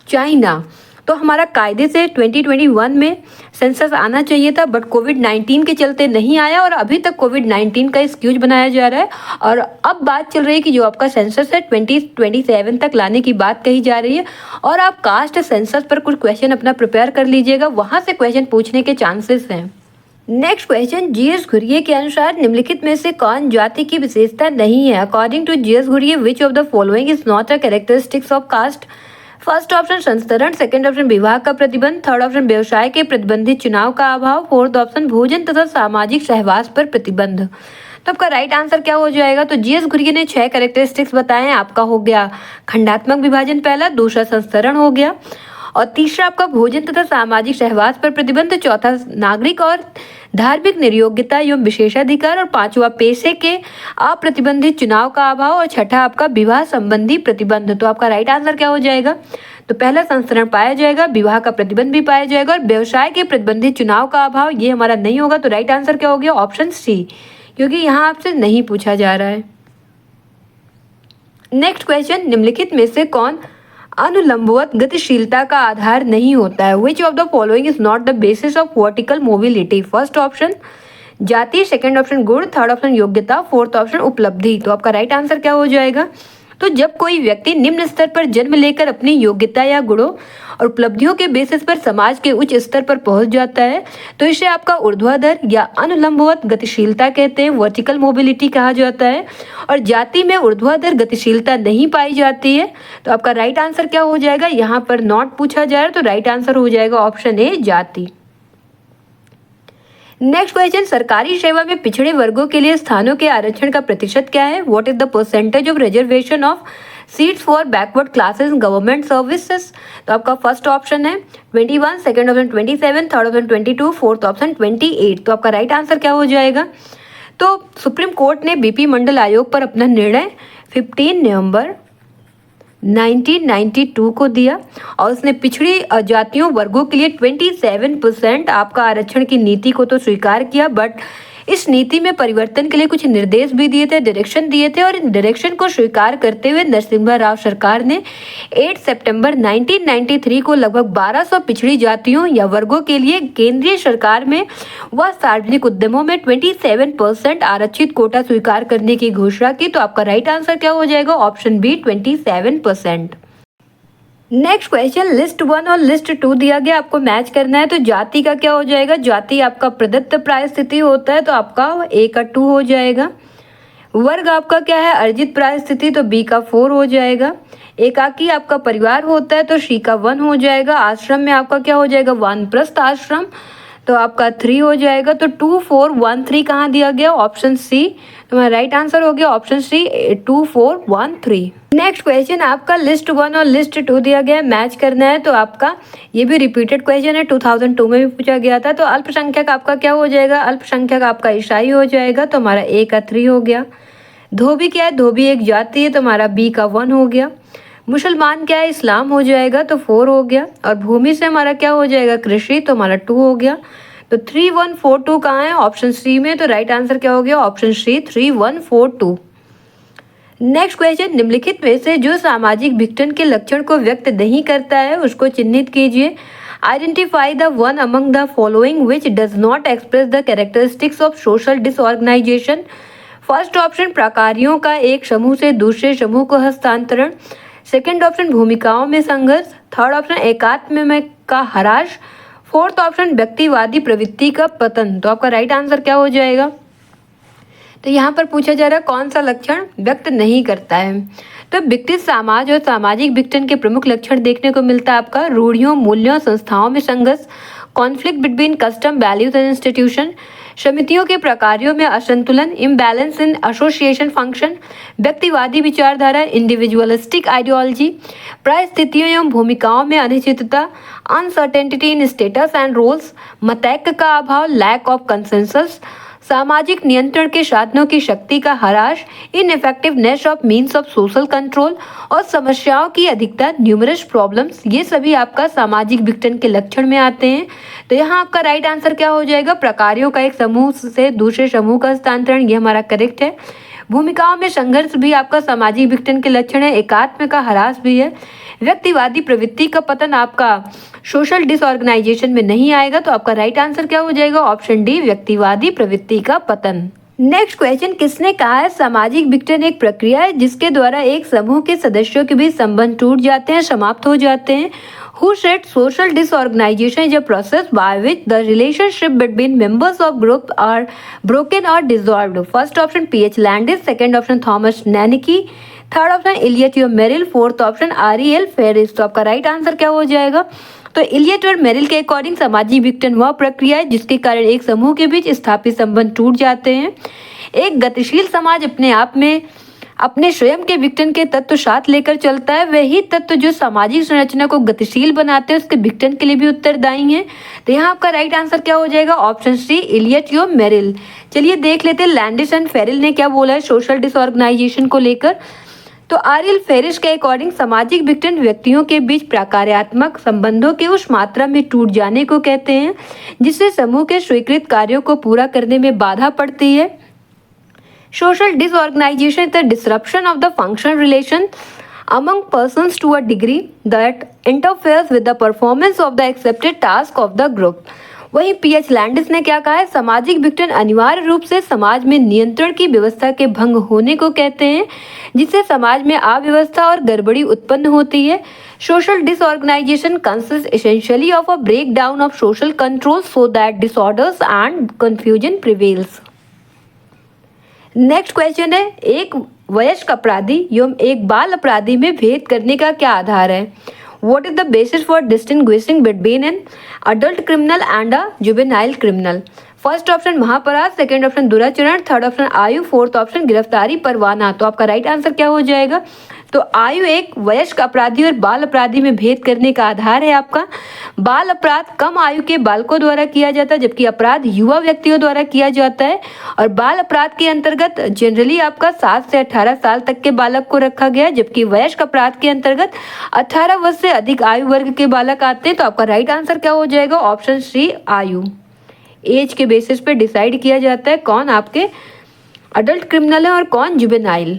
China. तो हमारा कायदे से 2021 में सेंसस आना चाहिए था, बट कोविड-19 के चलते नहीं आया और अभी तक कोविड-19 का एक्सक्यूज बनाया जा रहा है। और अब बात चल रही है कि जो आपका सेंसस है 2027 तक लाने की बात कही जा रही है। और आप कास्ट सेंसस पर कुछ क्वेश्चन अपना प्रिपेयर कर लीजिएगा, वहाँ से क्वेश्चन पूछने के चांसेस हैं। नेक्स्ट क्वेश्चन, जीएस घुरिये के अनुसार निम्नलिखित में से कौन जाति की विशेषता नहीं है? According to G S Ghurye, which of the following is not a characteristics of caste? First option संस्तरण, सेकंड ऑप्शन विवाह का प्रतिबंध, थर्ड ऑप्शन व्यवसाय के प्रतिबंधित चुनाव का अभाव, फोर्थ ऑप्शन भोजन तथा सामाजिक सहवास पर प्रतिबंध। तो आपका राइट आंसर क्या हो जाएगा? तो जीएस घुरिये ने 6 कैरेक्टरिस्टिक्स बताए हैं। आपका हो गया खंडात्मक विभाजन पहला, दूसरा संस्तरण हो गया और तीसरा आपका भोजन तथा सामाजिक सहवास पर प्रतिबंध, चौथा नागरिक और धार्मिक निर्योग्यता एवं विशेषाधिकार और पांचवा पेशे के अप्रतिबंधित चुनाव का अभाव और छठा आपका विवाह संबंधी प्रतिबंध। तो आपका राइट आंसर क्या हो जाएगा? तो पहला संस्तरण पाया जाएगा, विवाह का प्रतिबंध भी पाया जाएगा और व्यवसाय के प्रतिबंधित चुनाव का अभाव ये हमारा नहीं होगा। तो राइट आंसर क्या हो गया? ऑप्शन सी, क्योंकि यहाँ आपसे नहीं पूछा जा रहा है। नेक्स्ट क्वेश्चन, निम्नलिखित में से कौन अनुलंबवत गतिशीलता का आधार नहीं होता है? Which of the following is not the basis of vertical mobility? First option जाति, सेकंड ऑप्शन गुण, थर्ड ऑप्शन योग्यता, फोर्थ ऑप्शन उपलब्धि। तो आपका राइट आंसर क्या हो जाएगा? तो जब कोई व्यक्ति निम्न स्तर पर जन्म लेकर अपनी योग्यता या गुणों और उपलब्धियों के बेसिस पर समाज के उच्च स्तर पर पहुंच जाता है तो इसे आपका ऊर्ध्वाधर या अनुलंबवत गतिशीलता कहते हैं, वर्टिकल मोबिलिटी कहा जाता है। और जाति में ऊर्ध्वाधर गतिशीलता नहीं पाई जाती है। तो आपका राइट आंसर क्या हो जाएगा? यहाँ पर नॉट पूछा जा रहा है, तो राइट आंसर हो जाएगा ऑप्शन ए, जाति। नेक्स्ट क्वेश्चन, सरकारी सेवा में पिछड़े वर्गों के लिए स्थानों के आरक्षण का प्रतिशत क्या है? What is the percentage of reservation of seats for backward classes in government services? तो आपका फर्स्ट ऑप्शन है 21, second option 27, third option 22, fourth option 28। तो आपका राइट आंसर क्या हो जाएगा? तो सुप्रीम कोर्ट ने बीपी मंडल आयोग पर अपना निर्णय 15 नवंबर 1992 को दिया और उसने पिछड़ी जातियों वर्गों के लिए 27% आपका आरक्षण की नीति को तो स्वीकार किया, बट इस नीति में परिवर्तन के लिए कुछ निर्देश भी दिए थे, डायरेक्शन दिए थे, और इन डायरेक्शन को स्वीकार करते हुए नरसिम्हा राव सरकार ने 8 सितंबर 1993 को लगभग 1200 पिछड़ी जातियों या वर्गों के लिए केंद्रीय सरकार में व सार्वजनिक उद्यमों में 27% आरक्षित कोटा स्वीकार करने की घोषणा की। तो आपका राइट आंसर क्या हो जाएगा? Option B 27%। Next question list 1 और लिस्ट 2 दिया गया, आपको मैच करना है। तो जाति का क्या हो जाएगा? जाति आपका प्रदत्त प्राय स्थिति होता है, तो आपका ए का 2 हो जाएगा। वर्ग आपका क्या है? अर्जित प्राय स्थिति, तो बी का 4 हो जाएगा। एकाकी आपका परिवार होता है, तो सी का 1 हो जाएगा। आश्रम में आपका क्या हो जाएगा? वानप्रस्थ आश्रम, तो आपका 3 हो जाएगा। तो 2 4 1 3 कहाँ दिया गया? Option C. तो हमारा राइट आंसर हो गया ऑप्शन सी 2 4 1 3। नेक्स्ट क्वेश्चन आपका लिस्ट 1 और लिस्ट 2 दिया गया है, मैच करना है। तो आपका ये भी रिपीटेड क्वेश्चन है, 2002 में भी पूछा गया था। तो अल्पसंख्यक आपका क्या हो जाएगा? अल्पसंख्यक आपका ईसाई हो जाएगा, तो हमारा ए का 3 हो गया। धोबी क्या है? धोबी एक जाति है, तो हमारा बी का 1 हो गया। मुसलमान क्या है? इस्लाम हो जाएगा, तो 4 हो गया। और भूमि से हमारा क्या हो जाएगा? कृषि, तो हमारा 2 हो गया। तो 3 1 4 2 कहाँ है? ऑप्शन सी में। तो राइट आंसर क्या हो गया? ऑप्शन सी 3 1 4 2। नेक्स्ट क्वेश्चन, निम्नलिखित में से जो सामाजिक विघटन के लक्षण को व्यक्त नहीं करता है उसको चिन्हित कीजिए। Identify the one among the following which does not express the characteristics of social disorganization. First option प्रकारियों का एक समूह से दूसरे समूह को हस्तांतरण। सेकेंड ऑप्शन भूमिकाओं में संघर्ष। थर्ड ऑप्शन एकात्म में का ह्रास। फोर्थ ऑप्शन व्यक्तिवादी प्रवृत्ति का पतन। तो आपका राइट आंसर क्या हो जाएगा? तो यहाँ पर पूछा जा रहा है कौन सा लक्षण व्यक्त नहीं करता है। तो विकसित समाज और सामाजिक विघटन के प्रमुख लक्षण देखने को मिलता है आपका रूढ़ियों, मूल्यों, संस्थाओं में संघर्ष, conflict between custom, values and institution, समितियों के प्रकारों में असंतुलन, इम्बैलेंस इन एसोसिएशन फंक्शन, व्यक्तिवादी विचारधारा, इंडिविजुअलिस्टिक आइडियोलॉजी, परिस्थितियों एवं भूमिकाओं में अनिश्चितता, uncertainty in status and roles, मतैक्य का अभाव, लैक ऑफ कंसेंसस, सामाजिक नियंत्रण के साधनों की शक्ति का ह्रास, इनइफेक्टिवनेस of means of social control और समस्याओं की अधिकता, न्यूमरस प्रॉब्लम्स, ये सभी आपका सामाजिक विघटन के लक्षण में आते हैं। तो यहाँ आपका राइट आंसर क्या हो जाएगा? प्रकारों का एक समूह से दूसरे समूह का हस्तांतरण, ये हमारा करेक्ट है। भूमिकाओं में संघर्ष भी आपका सामाजिक विघटन के लक्षण है। एकात्म का ह्रास भी है। व्यक्तिवादी प्रवृत्ति का पतन आपका सोशल डिसऑर्गेनाइजेशन में नहीं आएगा। तो आपका राइट आंसर क्या हो जाएगा? ऑप्शन डी, व्यक्तिवादी प्रवृत्ति का पतन। नेक्स्ट क्वेश्चन, किसने कहा है सामाजिक विघटन एक प्रक्रिया है जिसके द्वारा एक समूह के सदस्यों के बीच संबंध टूट जाते हैं, समाप्त हो जाते हैं? Who said social disorganization is a process by which the relationship between members of group are broken or dissolved? First option P.H. Landis, second option Thomas Nanneke, third option Elliott और Merrill, fourth option R E L. Faris. तो आपका right answer क्या हो जाएगा? तो Elliot और Merrill के according सामाजिक विघटन वह प्रक्रिया है जिसके कारण एक समूह के बीच स्थापित संबंध टूट जाते हैं। एक गतिशील समाज अपने आप में अपने स्वयं के विघटन के तत्व साथ लेकर चलता है। वही तत्व जो सामाजिक संरचना को गतिशील बनाते हैं उसके विघटन के लिए भी उत्तरदायी हैं। तो यहाँ आपका राइट आंसर क्या हो जाएगा? ऑप्शन सी, इलियट और मेरिल। चलिए देख लेते हैं लैंडिस एंड फेरिल ने क्या बोला है सोशल डिसऑर्गेनाइजेशन को लेकर। तो आर.एल. फेरिस के अकॉर्डिंग सामाजिक विघटन व्यक्तियों के बीच प्रकार्यात्मक संबंधों के उस मात्रा में टूट जाने को कहते हैं जिससे समूह के स्वीकृत कार्यों को पूरा करने में बाधा पड़ती है। Social disorganisation is the disruption of the functional relation among persons to a degree that interferes with the performance of the accepted task of the group। वहीं पीएच लैंडिस ने क्या कहा है? सामाजिक विघटन अनिवार्य रूप से समाज में नियंत्रण की व्यवस्था के भंग होने को कहते हैं जिससे समाज में अव्यवस्था और गड़बड़ी उत्पन्न होती है। Social disorganization consist essentially of a breakdown of social control so that disorders and confusion prevails. Next question है, एक वयस्क अपराधी एवं एक बाल अपराधी में भेद करने का क्या आधार है? What is the basis for distinguishing between an adult criminal and a juvenile criminal? First option महापराध, सेकंड ऑप्शन दुराचरण, थर्ड ऑप्शन आयु, फोर्थ ऑप्शन गिरफ्तारी परवाना। तो आपका राइट आंसर क्या हो जाएगा? तो आयु एक वयस्क अपराधी और बाल अपराधी में भेद करने का आधार है आपका। बाल अपराध कम आयु के बालकों द्वारा किया जाता है, जबकि अपराध युवा व्यक्तियों द्वारा किया जाता है। और बाल अपराध के अंतर्गत जनरली आपका 7 से 18 साल तक के बालक को रखा गया है, जबकि वयस्क अपराध के अंतर्गत 18 वर्ष से अधिक आयु वर्ग के बालक आते हैं। तो आपका राइट आंसर क्या हो जाएगा? ऑप्शन सी आयु। एज के बेसिस पे डिसाइड किया जाता है कौन आपके अडल्ट क्रिमिनल है और कौन जुवेनाइल।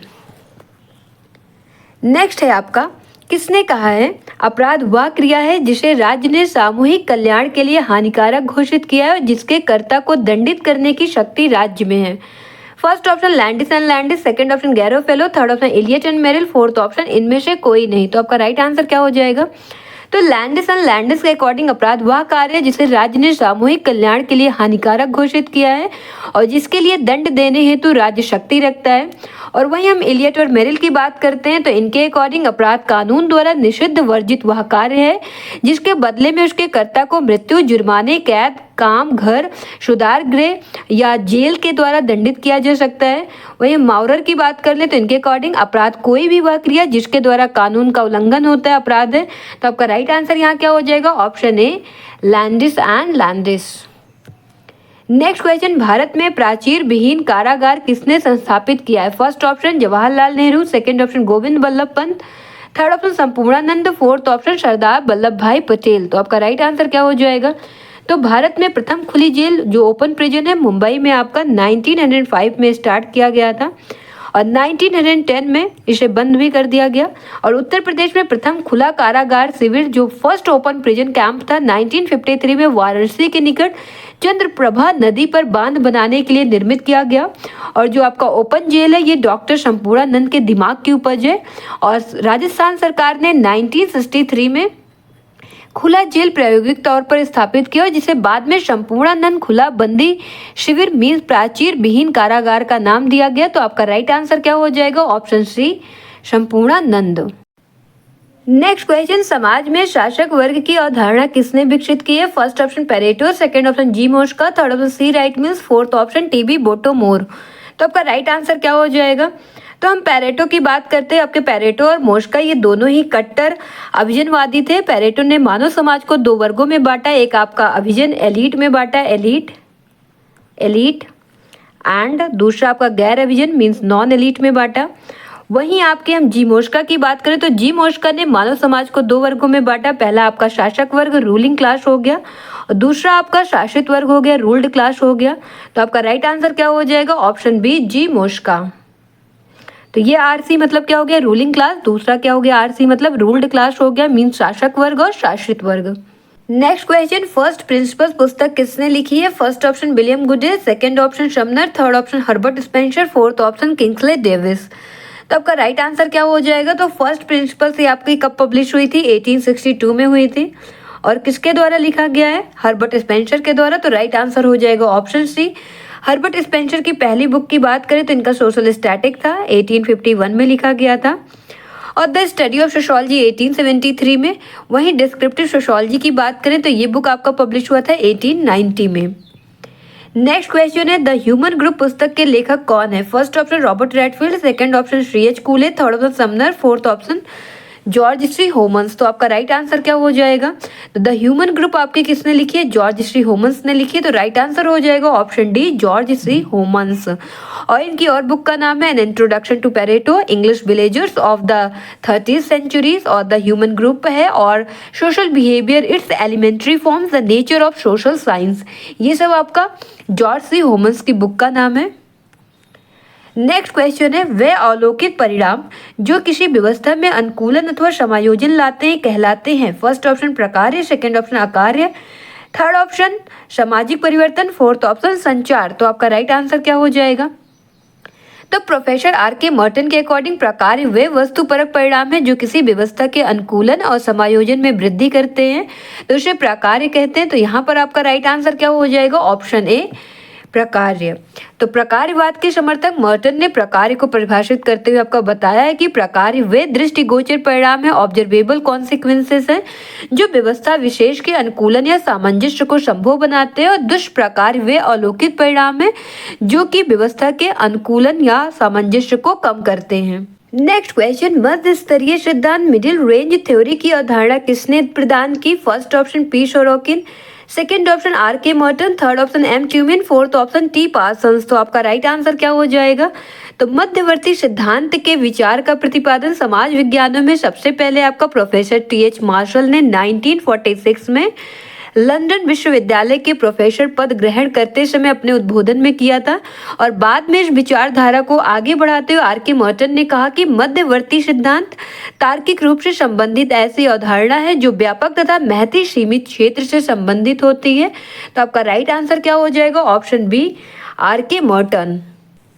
नेक्स्ट है आपका, किसने कहा है अपराध वह क्रिया है जिसे राज्य ने सामूहिक कल्याण के लिए हानिकारक घोषित किया है और जिसके कर्ता को दंडित करने की शक्ति राज्य में है? First option Landis and Landis, second option Garofalo, third option Elliott and Merrill, fourth option इनमें से कोई नहीं। तो आपका राइट आंसर क्या हो जाएगा? तो लैंडिस एंड लैंडिस के अकॉर्डिंग अपराध वह कार्य है जिसे राज्य ने सामूहिक कल्याण के लिए हानिकारक घोषित किया है और जिसके लिए दंड देने हेतु राज्य शक्ति रखता है। और वहीं हम एलियट और मेरिल की बात करते हैं तो इनके अकॉर्डिंग अपराध कानून द्वारा निषिद्ध वर्जित वह कार्य है जिसके बदले में उसके कर्ता को मृत्यु, जुर्माने, कैद, काम, घर, सुधार गृह या जेल के द्वारा दंडित किया जा सकता है। वहीं माउरर की बात कर ले तो इनके अकॉर्डिंग अपराध कोई भी वह क्रिया जिसके द्वारा कानून का उल्लंघन होता है अपराध है। तो आपका राइट आंसर यहाँ क्या हो जाएगा? Option A Landis and Landis. Next question, Bharat में प्राचीर विहीन कारागार किसने संस्थापित किया है? First option Jawaharlal Nehru, second option Govind Ballabh Pant, third option Sampurnanand, fourth option Sardar Vallabhbhai Patel. तो आपका राइट आंसर क्या हो जाएगा? तो भारत में प्रथम खुली जेल जो ओपन प्रिजन है मुंबई में आपका 1905 में स्टार्ट किया गया था और 1910 में इसे बंद भी कर दिया गया। और उत्तर प्रदेश में प्रथम खुला कारागार शिविर जो फर्स्ट ओपन प्रिजन कैंप था 1953 में वाराणसी के निकट चंद्रप्रभा नदी पर बांध बनाने के लिए निर्मित किया गया। और जो आपका ओपन जेल है ये डॉक्टर संपूर्णानंद के दिमाग की उपज है और राजस्थान सरकार ने 1963 में खुला जेल प्रायोगिक तौर पर स्थापित किया जिसे बाद में संपूर्णानंद खुला बंदी शिविर मीन्स प्राचीर विहीन कारागार का नाम दिया गया। तो आपका राइट आंसर क्या हो जाएगा? Option C Sampurnanand. Next question, समाज में शासक वर्ग की अवधारणा किसने विकसित की है? First option Pareto, second option G Mosca, third option C Wright Mills, fourth option T B Bottomore. तो आपका राइट आंसर क्या हो जाएगा? तो हम पेरेटो की बात करते हैं। आपके पेरेटो और मोस्का ये दोनों ही कट्टर अभिजनवादी थे। पेरेटो ने मानव समाज को 2 वर्गों में बांटा, एक आपका अभिजन एलीट में बांटा, एलीट एंड दूसरा आपका गैर अभिजन मीन्स नॉन एलीट में बांटा। वहीं आपके हम जी मोस्का की बात करें तो जी मोस्का ने मानव समाज को 2 वर्गों में बांटा, पहला आपका शासक वर्ग रूलिंग क्लास हो गया और दूसरा आपका शासित वर्ग हो गया रूल्ड क्लास हो गया। तो आपका राइट आंसर क्या हो जाएगा? ऑप्शन बी जी मोस्का। तो ये आरसी मतलब क्या हो गया? रूलिंग क्लास, दूसरा क्या हो गया? आरसी मतलब रूल्ड क्लास हो गया मीन्स शासक वर्ग और शासित वर्ग। नेक्स्ट क्वेश्चन, फर्स्ट प्रिंसिपल्स पुस्तक किसने लिखी है? First option William Goode, second option Sumner, third option Herbert Spencer, fourth option Kingsley Davis. तो आपका राइट आंसर क्या हो जाएगा? तो फर्स्ट प्रिंसिपल्स ये आपकी कब पब्लिश हुई थी? 1862 में हुई थी और किसके द्वारा लिखा गया है? हर्बर्ट स्पेंसर के द्वारा। तो राइट आंसर हो जाएगा ऑप्शन सी। हर्बर्ट स्पेंसर की पहली बुक की बात करें तो इनका सोशल स्टैटिक था, 1851 में लिखा गया था और द स्टडी ऑफ सोशोलॉजी 1873 में। वहीं डिस्क्रिप्टिव सोशोलॉजी की बात करें तो ये बुक आपका पब्लिश हुआ था 1890 में। नेक्स्ट क्वेश्चन है, द ह्यूमन ग्रुप पुस्तक के लेखक कौन है? First option Robert Redfield, second option C H Cooley, third option Sumner, fourth option George C Homans. तो आपका राइट आंसर क्या हो जाएगा? तो द ह्यूमन ग्रुप आपकी किसने लिखी है? जॉर्ज श्री होमन्स ने लिखी है। तो राइट आंसर हो जाएगा option D George C Homans. और इनकी और बुक का नाम है an introduction to Pareto, English villagers of the 30th centuries और द ह्यूमन ग्रुप है और social behaviour its elementary forms, the nature of social science. ये सब आपका जॉर्ज श्री होमन्स की बुक का नाम है। नेक्स्ट क्वेश्चन है, वे अलौकिक परिणाम जो किसी व्यवस्था में अनुकूलन अथवा समायोजन लाते हैं कहलाते हैं? फर्स्ट ऑप्शन प्रकार्य, सेकंड ऑप्शन अकार्य, थर्ड ऑप्शन सामाजिक परिवर्तन, फोर्थ ऑप्शन संचार। तो आपका राइट आंसर क्या हो जाएगा? तो प्रोफेसर आर के मर्टन के अकॉर्डिंग प्रकार्य वे वस्तुपरक परिणाम है जो किसी व्यवस्था के अनुकूलन और समायोजन में वृद्धि करते हैं, तो उसे प्रकार्य कहते हैं। तो यहाँ पर आपका राइट आंसर क्या हो जाएगा? ऑप्शन ए प्रकार्य। तो प्रकार्यवाद के समर्थक मर्टन ने प्रकार्य को परिभाषित करते हुए आपको बताया है कि प्रकार्य वे दृष्टिगोचर परिणाम है, ऑब्जर्वेबल कॉन्सिक्वेंसेस है, जो व्यवस्था विशेष के अनुकूलन या सामंजस्य को संभव बनाते हैं, और दुष्प्रकार्य वे अलौकिक परिणाम है जो कि व्यवस्था के अनुकूलन या सामंजस्य को कम करते हैं। नेक्स्ट क्वेश्चन, मध्य स्तरीय सिद्धांत मिडिल रेंज थ्योरी की अवधारणा किसने प्रदान की? First option P Sorokin, second option R K Merton, third option M Tumin, fourth option T Parsons. तो आपका राइट आंसर क्या हो जाएगा? तो मध्यवर्ती सिद्धांत के विचार का प्रतिपादन समाज विज्ञानों में सबसे पहले आपका प्रोफेसर टी.एच. मार्शल ने 1946 में लंदन विश्वविद्यालय के प्रोफेसर पद ग्रहण करते समय अपने उद्बोधन में किया था, और बाद में इस विचारधारा को आगे बढ़ाते हुए आर के मर्टन ने कहा कि मध्यवर्ती सिद्धांत तार्किक रूप से संबंधित ऐसी अवधारणा है जो व्यापक तथा महती सीमित क्षेत्र से संबंधित होती है। तो आपका राइट आंसर क्या हो जाएगा? Option B, are K Merton.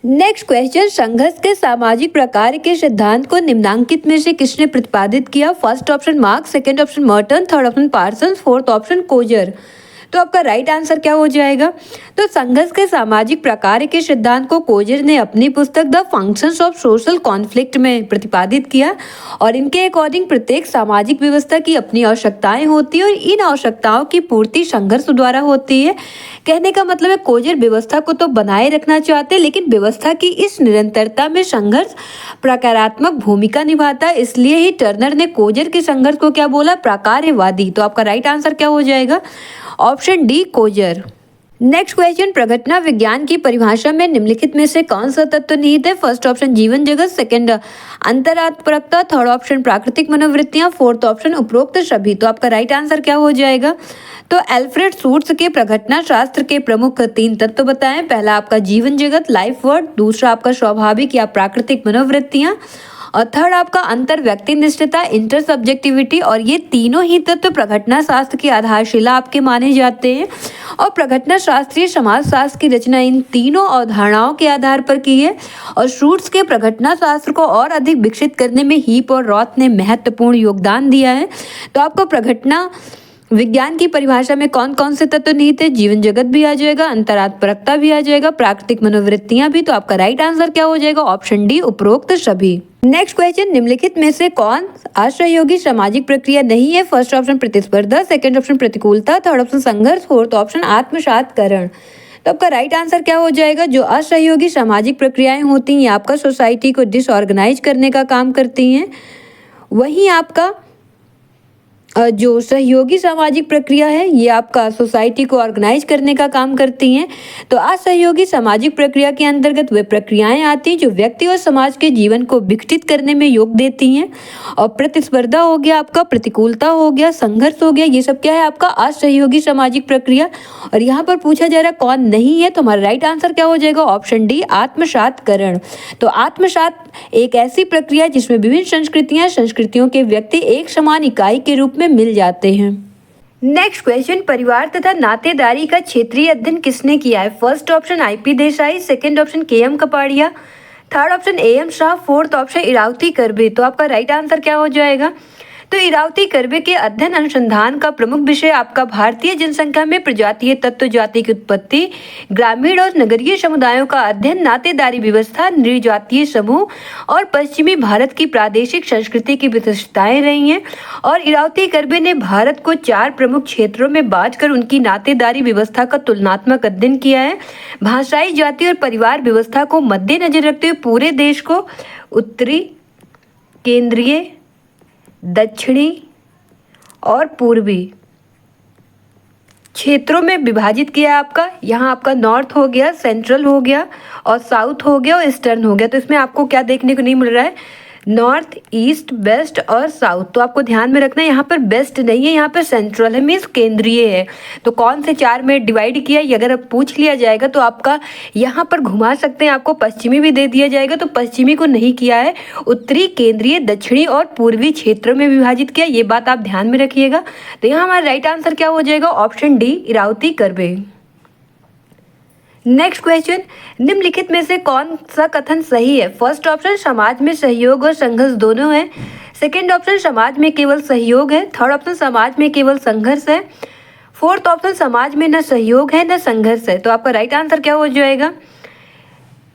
Next question, संघर्ष के सामाजिक प्रकार के सिद्धांत को निम्नांकित में से किसने प्रतिपादित किया? First option marks, second option Merton, third option Parsons, fourth option Coser. तो आपका राइट आंसर क्या हो जाएगा? तो संघर्ष के सामाजिक प्रकार के सिद्धांत को कोजर ने अपनी पुस्तक the functions of social conflict में प्रतिपादित किया, और इनके अकॉर्डिंग प्रत्येक सामाजिक व्यवस्था की अपनी आवश्यकताएं होती है और इन आवश्यकताओं की पूर्ति संघर्ष द्वारा होती है। कहने का मतलब है कोजर व्यवस्था को तो बनाए रखना चाहते हैं, लेकिन व्यवस्था की इस निरंतरता में संघर्ष प्रकारात्मक भूमिका निभाता है। इसलिए ही टर्नर ने कोजर के संघर्ष को क्या बोला? प्रकार्यवादी। तो आपका राइट आंसर क्या हो जाएगा? Option D, Coser. Next question, प्रघटना विज्ञान की परिभाषा में निम्नलिखित में से कौन सा तत्व निहित है? फर्स्ट ऑप्शन जीवन जगत, सेकंड अंतरात्मकता, थर्ड ऑप्शन प्राकृतिक मनोवृत्तियां, फोर्थ ऑप्शन उपरोक्त सभी। तो आपका राइट आंसर क्या हो जाएगा? तो एल्फ्रेड शूट्स के प्रघटना शास्त्र के प्रमुख 3 तत्व बताएं। पहला आपका जीवन जगत, लाइफ वर्ड, दूसरा आपका स्वाभाविक या प्राकृतिक मनोवृत्तियां, और थर्ड आपका अंतर व्यक्ति निष्ठता, इंटर सब्जेक्टिविटी। और ये तीनों ही तत्व प्रघटना शास्त्र की आधारशिला आपके माने जाते हैं, और प्रघटना शास्त्रीय समाज शास्त्र की रचना इन तीनों अवधारणाओं के आधार पर की है, और शूट्स के प्रघटना शास्त्र को और अधिक विकसित करने में हीप और रॉथ ने महत्वपूर्ण योगदान दिया है। तो आपको प्रघटना विज्ञान की परिभाषा में कौन कौन से तत्व निहित है? जीवन जगत भी आ जाएगा, अंतरात्मकता भी आ जाएगा, प्राकृतिक मनोवृत्तियां भी। तो आपका राइट आंसर क्या हो जाएगा? ऑप्शन डी, उपरोक्त सभी। नेक्स्ट क्वेश्चन, निम्नलिखित में से कौन असहयोगी सामाजिक प्रक्रिया नहीं है? फर्स्ट ऑप्शन प्रतिस्पर्धा, सेकंड ऑप्शन प्रतिकूलता, थर्ड ऑप्शन संघर्ष, फोर्थ ऑप्शन आत्मसातकरण। तो आपका राइट आंसर क्या हो जाएगा? जो असहयोगी सामाजिक प्रक्रियाएं होती हैं आपका सोसाइटी को डिसऑर्गेनाइज करने का काम करती हैं, वहीं आपका जो सहयोगी सामाजिक प्रक्रिया है ये आपका सोसाइटी को ऑर्गेनाइज करने का काम करती हैं। तो असहयोगी सामाजिक प्रक्रिया के अंतर्गत वे प्रक्रियाएं आती हैं जो व्यक्ति और समाज के जीवन को विकसित करने में योग देती हैं, और प्रतिस्पर्धा हो गया आपका, प्रतिकूलता हो गया, संघर्ष हो गया, ये सब क्या है? आपका असहयोगी सामाजिक प्रक्रिया। और यहाँ पर पूछा जा रहा है कौन नहीं है, तो हमारा राइट आंसर क्या हो जाएगा? ऑप्शन डी, आत्मसातकरण। तो आत्मसात एक ऐसी प्रक्रिया जिसमें विभिन्न संस्कृतियों के व्यक्ति एक समान इकाई के रूप में मिल जाते हैं। नेक्स्ट क्वेश्चन, परिवार तथा नातेदारी का क्षेत्रीय अध्ययन किसने किया है? First option IP Desai, second option KM Kapadia, third option AM Shah, fourth option Irawati Karve. तो आपका राइट आंसर क्या हो जाएगा? तो इरावती करबे के अध्ययन अनुसंधान का प्रमुख विषय आपका भारतीय जनसंख्या में प्रजातीय तत्व जाति की उत्पत्ति, ग्रामीण और नगरीय समुदायों का अध्ययन, नातेदारी व्यवस्था, नृजातीय समूह और पश्चिमी भारत की प्रादेशिक संस्कृति की विशिष्टताएं रही हैं। और इरावती करबे ने भारत को 4 प्रमुख क्षेत्रों में बांटकर उनकी नातेदारी व्यवस्था का तुलनात्मक अध्ययन किया है। भाषाई, जाति और परिवार व्यवस्था को मद्देनजर रखते हुए पूरे देश को उत्तरी, केंद्रीय, दक्षिणी और पूर्वी क्षेत्रों में विभाजित किया आपका। यहाँ आपका नॉर्थ हो गया, सेंट्रल हो गया और साउथ हो गया और ईस्टर्न हो गया। तो इसमें आपको क्या देखने को नहीं मिल रहा है? नॉर्थ, ईस्ट, वेस्ट और साउथ। तो आपको ध्यान में रखना है यहाँ पर वेस्ट नहीं है, यहाँ पर सेंट्रल है, मीन्स केंद्रीय है। तो कौन से 4 में डिवाइड किया ये अगर पूछ लिया जाएगा तो आपका यहाँ पर घुमा सकते हैं, आपको पश्चिमी भी दे दिया जाएगा। तो पश्चिमी को नहीं किया है, उत्तरी, केंद्रीय, दक्षिणी और पूर्वी क्षेत्रों में विभाजित किया। ये बात आप ध्यान में रखिएगा। तो यहाँ हमारा राइट आंसर क्या हो जाएगा? ऑप्शन डी, इरावती करबे। नेक्स्ट क्वेश्चन, निम्नलिखित में से कौन सा कथन सही है? फर्स्ट ऑप्शन समाज में सहयोग और संघर्ष दोनों है, सेकंड ऑप्शन समाज में केवल सहयोग है, थर्ड ऑप्शन समाज में केवल संघर्ष है, फोर्थ ऑप्शन समाज में न सहयोग है न संघर्ष है, तो आपका राइट आंसर क्या हो जाएगा?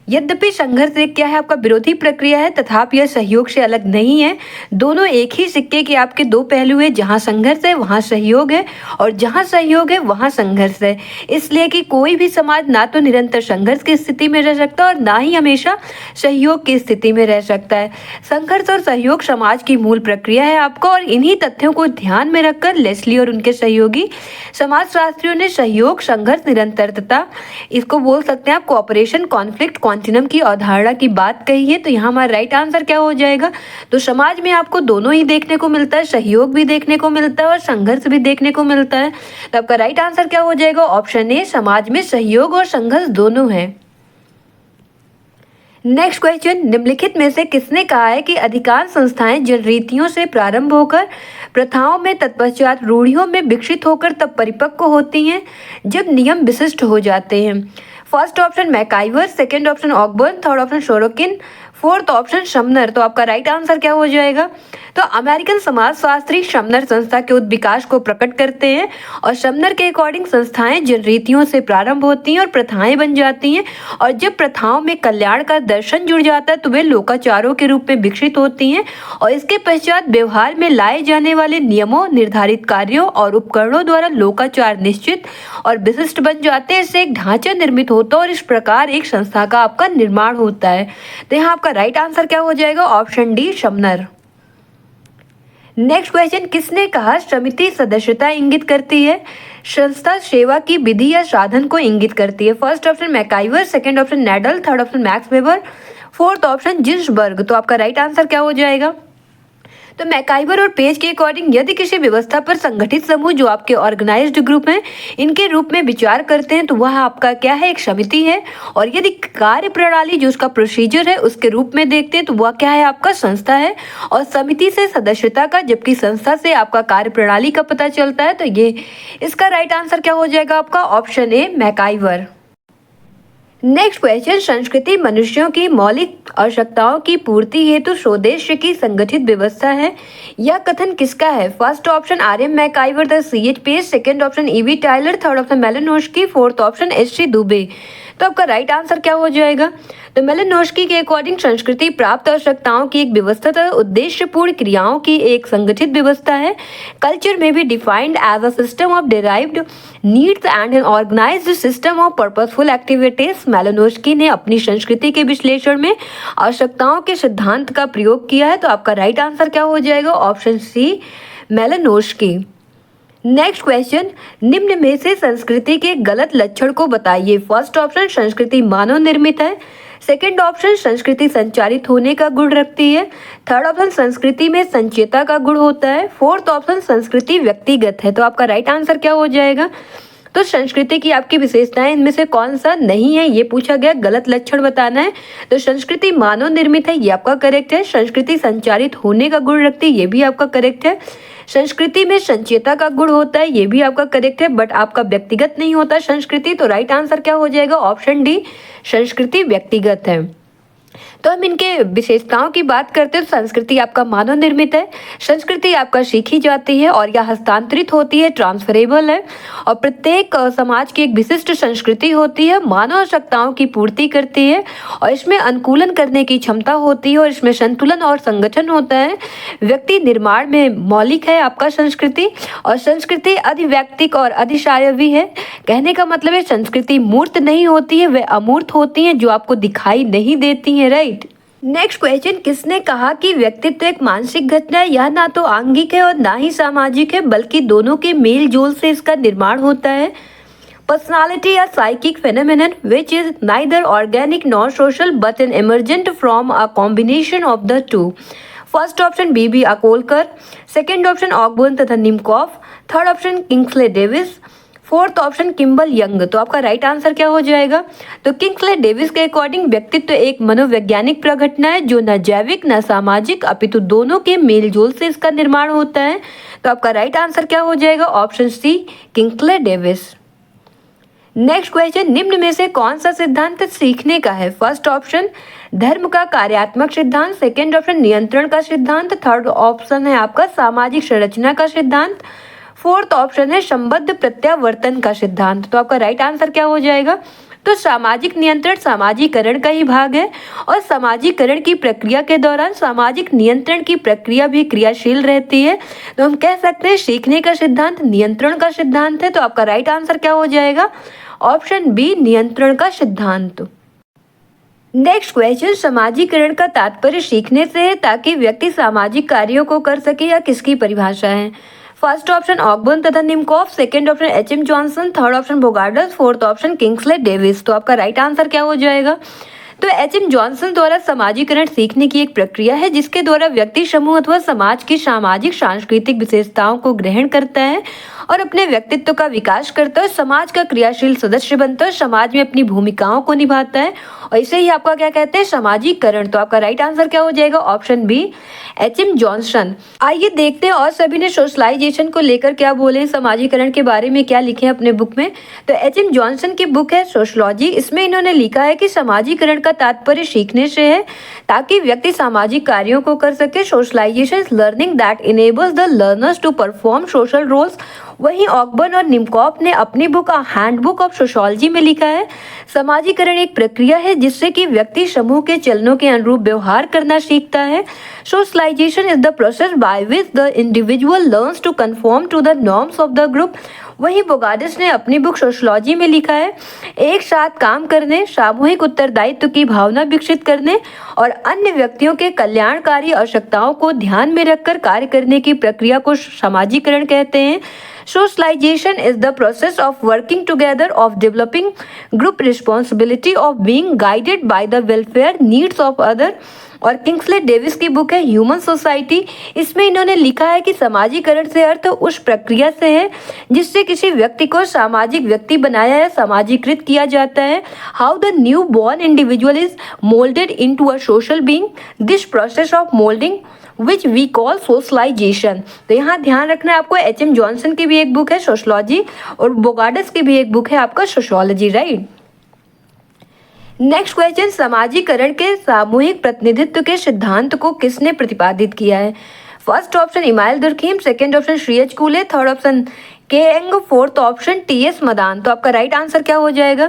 यद्यपि संघर्ष एक क्या है, आपका विरोधी प्रक्रिया है, तथापि यह सहयोग से अलग नहीं है। दोनों एक ही सिक्के के आपके दो पहलू है, जहाँ संघर्ष है वहाँ सहयोग है और जहाँ सहयोग है वहाँ संघर्ष है। इसलिए कि कोई भी समाज ना तो निरंतर संघर्ष की स्थिति में रह सकता और ना ही हमेशा सहयोग की स्थिति में रह सकता है। संघर्ष और सहयोग समाज की मूल प्रक्रिया है आपको, और इन्हीं तथ्यों को ध्यान में रखकर लेस्ली और उनके सहयोगी समाजशास्त्रियों ने सहयोग, संघर्ष, निरंतरता, इसको बोल सकते हैं आप कोऑपरेशन, कॉन्फ्लिक्ट, कॉन्टिन्यूम की अवधारणा की बात कही है। तो यहाँ हमारा राइट आंसर क्या हो जाएगा? तो समाज में आपको दोनों ही देखने को मिलता है, सहयोग भी देखने को मिलता है और संघर्ष भी देखने को मिलता है। तो आपका राइट आंसर क्या हो जाएगा? ऑप्शन ए, समाज में सहयोग और संघर्ष दोनों है। नेक्स्ट क्वेश्चन, निम्नलिखित में से किसने कहा है कि अधिकांश संस्थाएं जन रीतियों से प्रारंभ होकर प्रथाओं में, तत्पश्चात रूढ़ियों में विकसित होकर तब परिपक्व होती हैं जब नियम विशिष्ट हो जाते हैं? First option MacIver, second option Ogburn, third option Sorokin, fourth option Sumner. तो आपका राइट आंसर क्या हो जाएगा? तो अमेरिकन समाजशास्त्री शमनर संस्था के उद्विकास को प्रकट करते हैं और शमनर के अकॉर्डिंग संस्थाएं जिन रीतियों से प्रारंभ होती हैं और प्रथाएं बन जाती हैं, और जब प्रथाओं में कल्याण का दर्शन जुड़ जाता है तो वे लोकाचारों के रूप में विकसित होती हैं और इसके पश्चात व्यवहार में लाए जाने वाले नियमों, निर्धारित कार्यों और उपकरणों द्वारा लोकाचार निश्चित और विशिष्ट बन जाते हैं। इससे एक ढांचा निर्मित होता है और इस प्रकार एक संस्था का आपका निर्माण होता है। तो यहाँ आपका राइट आंसर क्या हो जाएगा? Option D, Sumner. Next question, किसने कहा समिति सदस्यता इंगित करती है, संस्था सेवा की विधि या साधन को इंगित करती है? First option MacIver, second option needle, third option Max Weber, fourth option Ginsburg. तो आपका राइट आंसर क्या हो जाएगा? तो मैकाइवर और पेज के अकॉर्डिंग यदि किसी व्यवस्था पर संगठित समूह जो आपके ऑर्गेनाइज्ड ग्रुप हैं इनके रूप में विचार करते हैं तो वह आपका क्या है? एक समिति है। और यदि कार्य प्रणाली जो उसका प्रोसीजर है उसके रूप में देखते हैं तो वह क्या है? आपका संस्था है। और समिति से सदस्यता का, जबकि संस्था से आपका कार्य प्रणाली का पता चलता है। तो ये इसका राइट आंसर क्या हो जाएगा आपका? Option A, MacIver. Next question, संस्कृति मनुष्यों की मौलिक आवश्यकताओं की पूर्ति हेतु स्वदेश्य की संगठित व्यवस्था है। यह कथन किसका है? First option RM. MacIver, the C.H. Page, second option E.V. Tyler, third option Malinowski, fourth option S.C. Dubey. तो आपका राइट आंसर क्या हो जाएगा? तो मेलिनोस्की के अकॉर्डिंग संस्कृति प्राप्त आवश्यकताओं की एक व्यवस्था तथा उद्देश्यपूर्ण क्रियाओं की एक संगठित व्यवस्था है। कल्चर में भी defined as a system of derived needs and an organized system of purposeful activities. Malinowski ने अपनी संस्कृति के विश्लेषण में आवश्यकताओं के सिद्धांत का प्रयोग किया है। तो आपका राइट आंसर क्या हो जाएगा? Option C, Malinowski. Next question, निम्न में से संस्कृति के गलत लक्षण को बताइए। फर्स्ट ऑप्शन संस्कृति मानव निर्मित है, सेकंड ऑप्शन संस्कृति संचारित होने का गुण रखती है, थर्ड ऑप्शन संस्कृति में संचेता का गुण होता है, फोर्थ ऑप्शन संस्कृति व्यक्तिगत है। तो आपका राइट आंसर क्या हो जाएगा? तो संस्कृति की आपकी विशेषताएं इनमें से कौन सा नहीं है ये पूछा गया, गलत लक्षण बताना है। तो संस्कृति मानव निर्मित है, ये आपका करेक्ट है। संस्कृति संचारित होने का गुण रखती है, ये भी आपका करेक्ट है। संस्कृति में संचेता का गुण होता है, ये भी आपका करेक्ट है, बट आपका व्यक्तिगत नहीं होता संस्कृति। तो राइट आंसर क्या हो जाएगा? ऑप्शन डी, संस्कृति व्यक्तिगत है। तो हम इनके विशेषताओं की बात करते हैं। तो संस्कृति आपका मानव निर्मित है, संस्कृति आपका सीखी जाती है और यह हस्तांतरित होती है, ट्रांसफरेबल है, और प्रत्येक समाज की एक विशिष्ट संस्कृति होती है, मानव आवश्यकताओं की पूर्ति करती है और इसमें अनुकूलन करने की क्षमता होती है और इसमें संतुलन और संगठन होता है। व्यक्ति निर्माण में मौलिक है आपका संस्कृति, और संस्कृति अधिवैयक्तिक और अधिशायवी है। कहने का मतलब है संस्कृति मूर्त नहीं होती है, वे अमूर्त होती हैं जो आपको दिखाई नहीं देती हैं, राइट। नेक्स्ट क्वेश्चन, किसने कहा कि व्यक्तित्व एक मानसिक घटना है? यह ना तो आंगिक है और ना ही सामाजिक है, बल्कि दोनों के मेल जोल से इसका निर्माण होता है। पर्सनालिटी या psychic phenomenon which is neither organic nor social but an emergent from a combination of the two. First option B.B. Akolkar, second option Ogburn तथा Nimkoff, third option Kingsley Davis, fourth option Kimball Young. तो आपका right answer क्या हो जाएगा? तो Kingsley Davis के according व्यक्तित्व एक मनोवैज्ञानिक प्रघटना है जो न जैविक न सामाजिक अपितु दोनों के मेलजोल से इसका निर्माण होता है। तो आपका राइट आंसर क्या हो जाएगा? Option C, Kingsley Davis. Next question, निम्न में से कौन सा सिद्धांत सीखने का है? फर्स्ट ऑप्शन धर्म का कार्यात्मक सिद्धांत, सेकेंड ऑप्शन नियंत्रण का सिद्धांत, थर्ड ऑप्शन है आपका सामाजिक संरचना का सिद्धांत, फोर्थ ऑप्शन है संबद्ध प्रत्यावर्तन का सिद्धांत। तो आपका राइट आंसर क्या हो जाएगा? तो सामाजिक नियंत्रण सामाजिकरण का ही भाग है और सामाजिकरण की प्रक्रिया के दौरान सामाजिक नियंत्रण की प्रक्रिया भी क्रियाशील रहती है। तो हम कह सकते हैं सीखने का सिद्धांत नियंत्रण का सिद्धांत है। तो आपका राइट आंसर क्या हो जाएगा? ऑप्शन बी, नियंत्रण का सिद्धांत। नेक्स्ट क्वेश्चन, सामाजिकरण का तात्पर्य सीखने से है ताकि व्यक्ति सामाजिक कार्यों को कर सके या किसकी परिभाषा है? फर्स्ट ऑप्शन ऑकबर्न तथा निमकॉफ, second option HM. Johnson, third option Bogardus, fourth option Kingsley Davis. तो आपका राइट आंसर क्या हो जाएगा? तो एच.एम. जॉनसन द्वारा सामाजिकरण सीखने की एक प्रक्रिया है जिसके द्वारा व्यक्ति समूह अथवा समाज की सामाजिक सांस्कृतिक विशेषताओं को ग्रहण करता है और अपने व्यक्तित्व का विकास करता है, समाज का क्रियाशील सदस्य बनता है, समाज में अपनी भूमिकाओं को निभाता है और इसे ही आपका क्या कहते हैं? सामाजिकरण। तो आपका राइट आंसर क्या हो जाएगा? Option B, HM. जॉनसन। आइए देखते हैं और सभी ने सोशलाइजेशन को लेकर क्या बोले, सामाजिकरण के बारे में क्या लिखे हैं अपने बुक में। तो एच.एम. जॉनसन की बुक है सोशलॉजी। इसमें इन्होंने लिखा है कि सामाजिकरण का तात्पर्य सीखने से है ताकि व्यक्ति सामाजिक कार्यों को कर सके। Socialization is learning that enables the learners to perform social roles. वहीं ऑकबर्न और निमकॉफ ने अपनी बुक हैंडबुक ऑफ सोशोलॉजी में लिखा है सामाजिकरण एक प्रक्रिया है जिससे कि व्यक्ति समूह के चलनों के अनुरूप व्यवहार करना सीखता है। Socialization is the process by which the individual learns to conform to the norms of the group. वहीं बोगार्डस ने अपनी बुक सोशलॉजी में लिखा है एक साथ काम करने, सामूहिक उत्तरदायित्व की भावना विकसित करने और अन्य व्यक्तियों के कल्याणकारी आवश्यकताओं को ध्यान में रखकर कार्य करने की प्रक्रिया को सामाजिकरण कहते हैं। Socialization is the process of working together, of developing group responsibility, of being guided by the welfare needs of other। और किंग्सले डेविस की बुक है ह्यूमन सोसाइटी। इसमें इन्होंने लिखा है कि सामाजिकरण से अर्थ उस प्रक्रिया से है जिससे किसी व्यक्ति को सामाजिक व्यक्ति बनाया या सामाजिकृत किया जाता है। How the newborn individual is moulded into a social being, this process of moulding which we call socialization. तो यहाँ ध्यान रखना है आपको, एच.एम. जॉनसन की भी एक बुक है सोशलॉजी और बोगार्डस की भी एक बुक है आपका सोशोलॉजी, राइट। नेक्स्ट क्वेश्चन, सामाजिकरण के सामूहिक प्रतिनिधित्व के सिद्धांत को किसने प्रतिपादित किया है? First option Emile Durkheim, second option C H Cooley, third option K Young, fourth option T S. Madan. तो आपका राइट आंसर क्या हो जाएगा?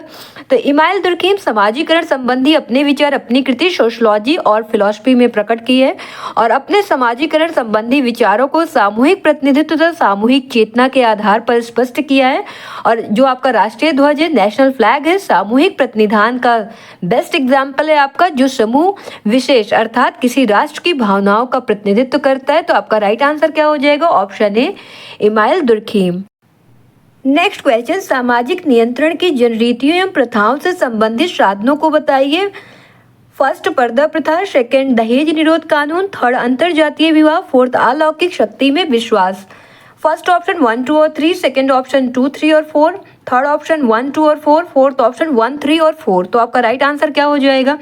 तो इमाइल दुर्खीम सामाजिकरण संबंधी अपने विचार अपनी कृति सोशलॉजी और फिलॉसफी में प्रकट की है और अपने सामाजिकरण संबंधी विचारों को सामूहिक प्रतिनिधित्व तथा सामूहिक चेतना के आधार पर स्पष्ट किया है। और जो आपका राष्ट्रीय ध्वज है, नेशनल फ्लैग है, सामूहिक प्रतिनिधान का बेस्ट एग्जाम्पल है आपका, जो समूह विशेष अर्थात किसी राष्ट्र की भावनाओं का प्रतिनिधित्व करता है। तो आपका राइट आंसर क्या हो जाएगा? ऑप्शन ए, इमाइल दुर्खीम। नेक्स्ट क्वेश्चन, सामाजिक नियंत्रण की जनरीतियों एवं प्रथाओं से संबंधित साधनों को बताइए। फर्स्ट पर्दा प्रथा, सेकंड दहेज निरोध कानून, थर्ड अंतरजातीय विवाह, फोर्थ अलौकिक शक्ति में विश्वास। फर्स्ट ऑप्शन 1, 2 और 3, सेकंड ऑप्शन 2, 3 और 4, थर्ड ऑप्शन 1, 2 और 4, फोर्थ ऑप्शन 1, 3 और 4। तो आपका राइट आंसर क्या हो जाएगा?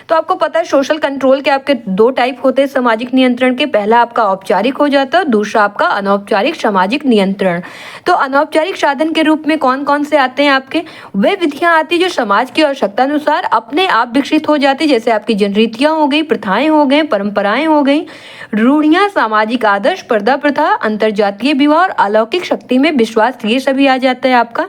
तो आपको पता है सोशल कंट्रोल के आपके दो टाइप होते हैं सामाजिक नियंत्रण के। पहला आपका औपचारिक हो जाता है, दूसरा आपका अनौपचारिक सामाजिक नियंत्रण। तो अनौपचारिक साधन के रूप में कौन कौन से आते हैं आपके? वे विधियां आती जो समाज की आवश्यकता अनुसार अपने आप विकसित हो जाती, जैसे आपकी जनरीतियां हो गई, प्रथाएं हो गई, परंपराएं हो गई, रूढ़ियां, सामाजिक आदर्श, पर्दा प्रथा, अंतरजातीय विवाह और अलौकिक शक्ति में विश्वास, ये सभी आ जाता है आपका।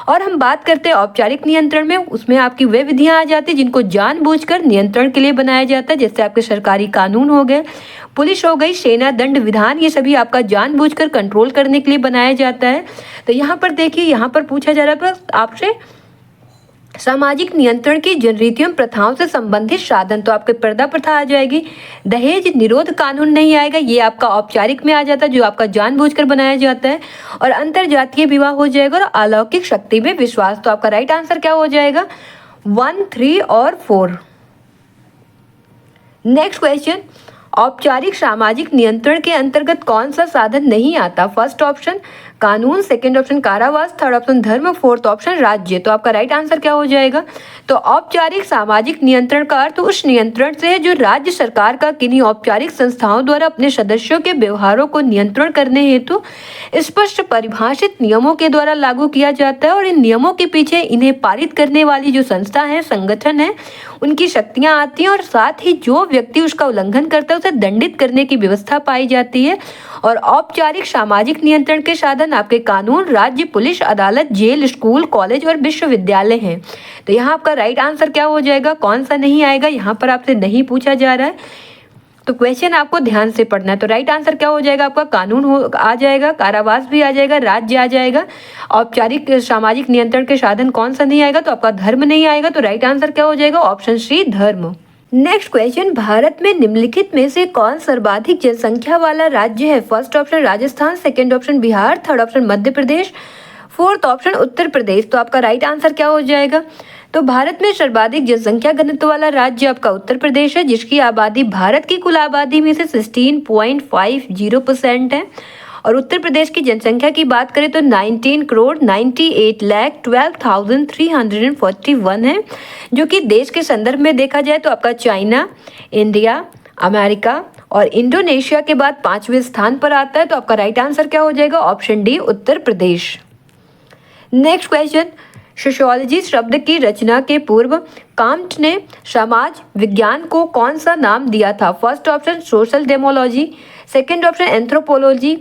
और हम बात करते हैं औपचारिक नियंत्रण में, उसमें आपकी वे विधियां आ जाती जिनको जानबूझकर नियंत्रण के लिए बनाया जाता है, जैसे आपके सरकारी कानून हो गए, पुलिस हो गई, सेना, दंड विधान, ये सभी आपका जानबूझकर कंट्रोल करने के लिए बनाया जाता है। तो यहाँ पर देखिए, यहाँ पर पूछा जा रहा है आपसे सामाजिक नियंत्रण की जनरीतियों प्रथाओं से संबंधित साधन। तो आपके पर्दा प्रथा आ जाएगी, दहेज निरोध कानून नहीं आएगा, ये आपका औपचारिक में आ जाता है जो आपका जानबूझकर बनाया जाता है, और अंतरजातीय विवाह हो जाएगा और अलौकिक शक्ति में विश्वास। तो आपका राइट आंसर क्या हो जाएगा? 1, 3 और 4। नेक्स्ट क्वेश्चन, औपचारिक सामाजिक नियंत्रण के अंतर्गत कौन सा साधन नहीं आता? फर्स्ट ऑप्शन कानून, सेकंड ऑप्शन कारावास, थर्ड ऑप्शन धर्म, फोर्थ ऑप्शन राज्य। तो आपका राइट आंसर क्या हो जाएगा? तो औपचारिक सामाजिक नियंत्रण का अर्थ उस नियंत्रण से है जो राज्य सरकार का किन्हीं औपचारिक संस्थाओं द्वारा अपने सदस्यों के व्यवहारों को नियंत्रण करने हेतु स्पष्ट परिभाषित नियमों के द्वारा लागू किया जाता है, और इन नियमों के पीछे इन्हें पारित करने वाली जो संस्था है, संगठन है, उनकी शक्तियां आती हैं, और साथ ही जो व्यक्ति उसका उल्लंघन करता है से दंडित करने की व्यवस्था पाई जाती है। और औपचारिक सामाजिक नियंत्रण के साधन आपके कानून, राज्य, पुलिस, अदालत, जेल, स्कूल, कॉलेज और विश्वविद्यालय हैं। तो यहाँ आपका राइट आंसर क्या हो जाएगा, कौन सा नहीं आएगा, यहाँ पर आपसे नहीं पूछा जा रहा है, तो क्वेश्चन आपको ध्यान से पढ़ना है। तो राइट आंसर क्या हो जाएगा आपका, कानून आ जाएगा, कारावास भी आ जाएगा, राज्य आ जाएगा, औपचारिक सामाजिक नियंत्रण के साधन कौन सा नहीं आएगा, तो आपका धर्म नहीं आएगा। तो राइट आंसर क्या हो जाएगा, ऑप्शन सी धर्म। नेक्स्ट क्वेश्चन, भारत में निम्नलिखित में से कौन सर्वाधिक जनसंख्या वाला राज्य है? First option Rajasthan, second option Bihar, third option Madhya Pradesh, fourth option Uttar Pradesh. तो आपका राइट आंसर क्या हो जाएगा, तो भारत में सर्वाधिक जनसंख्या घनत्व वाला राज्य आपका उत्तर प्रदेश है, जिसकी आबादी भारत की कुल आबादी में से 16.50% है। और उत्तर प्रदेश की जनसंख्या की बात करें तो 19,98,12,341 है, जो कि देश के संदर्भ में देखा जाए तो आपका चाइना, इंडिया, अमेरिका और इंडोनेशिया के बाद 5वें स्थान पर आता है। तो आपका राइट आंसर क्या हो जाएगा, option D Uttar Pradesh. Next question, sociology शब्द की रचना के पूर्व कांट ने समाज विज्ञान को कौन सा नाम दिया था? First option social demology, second option anthropology,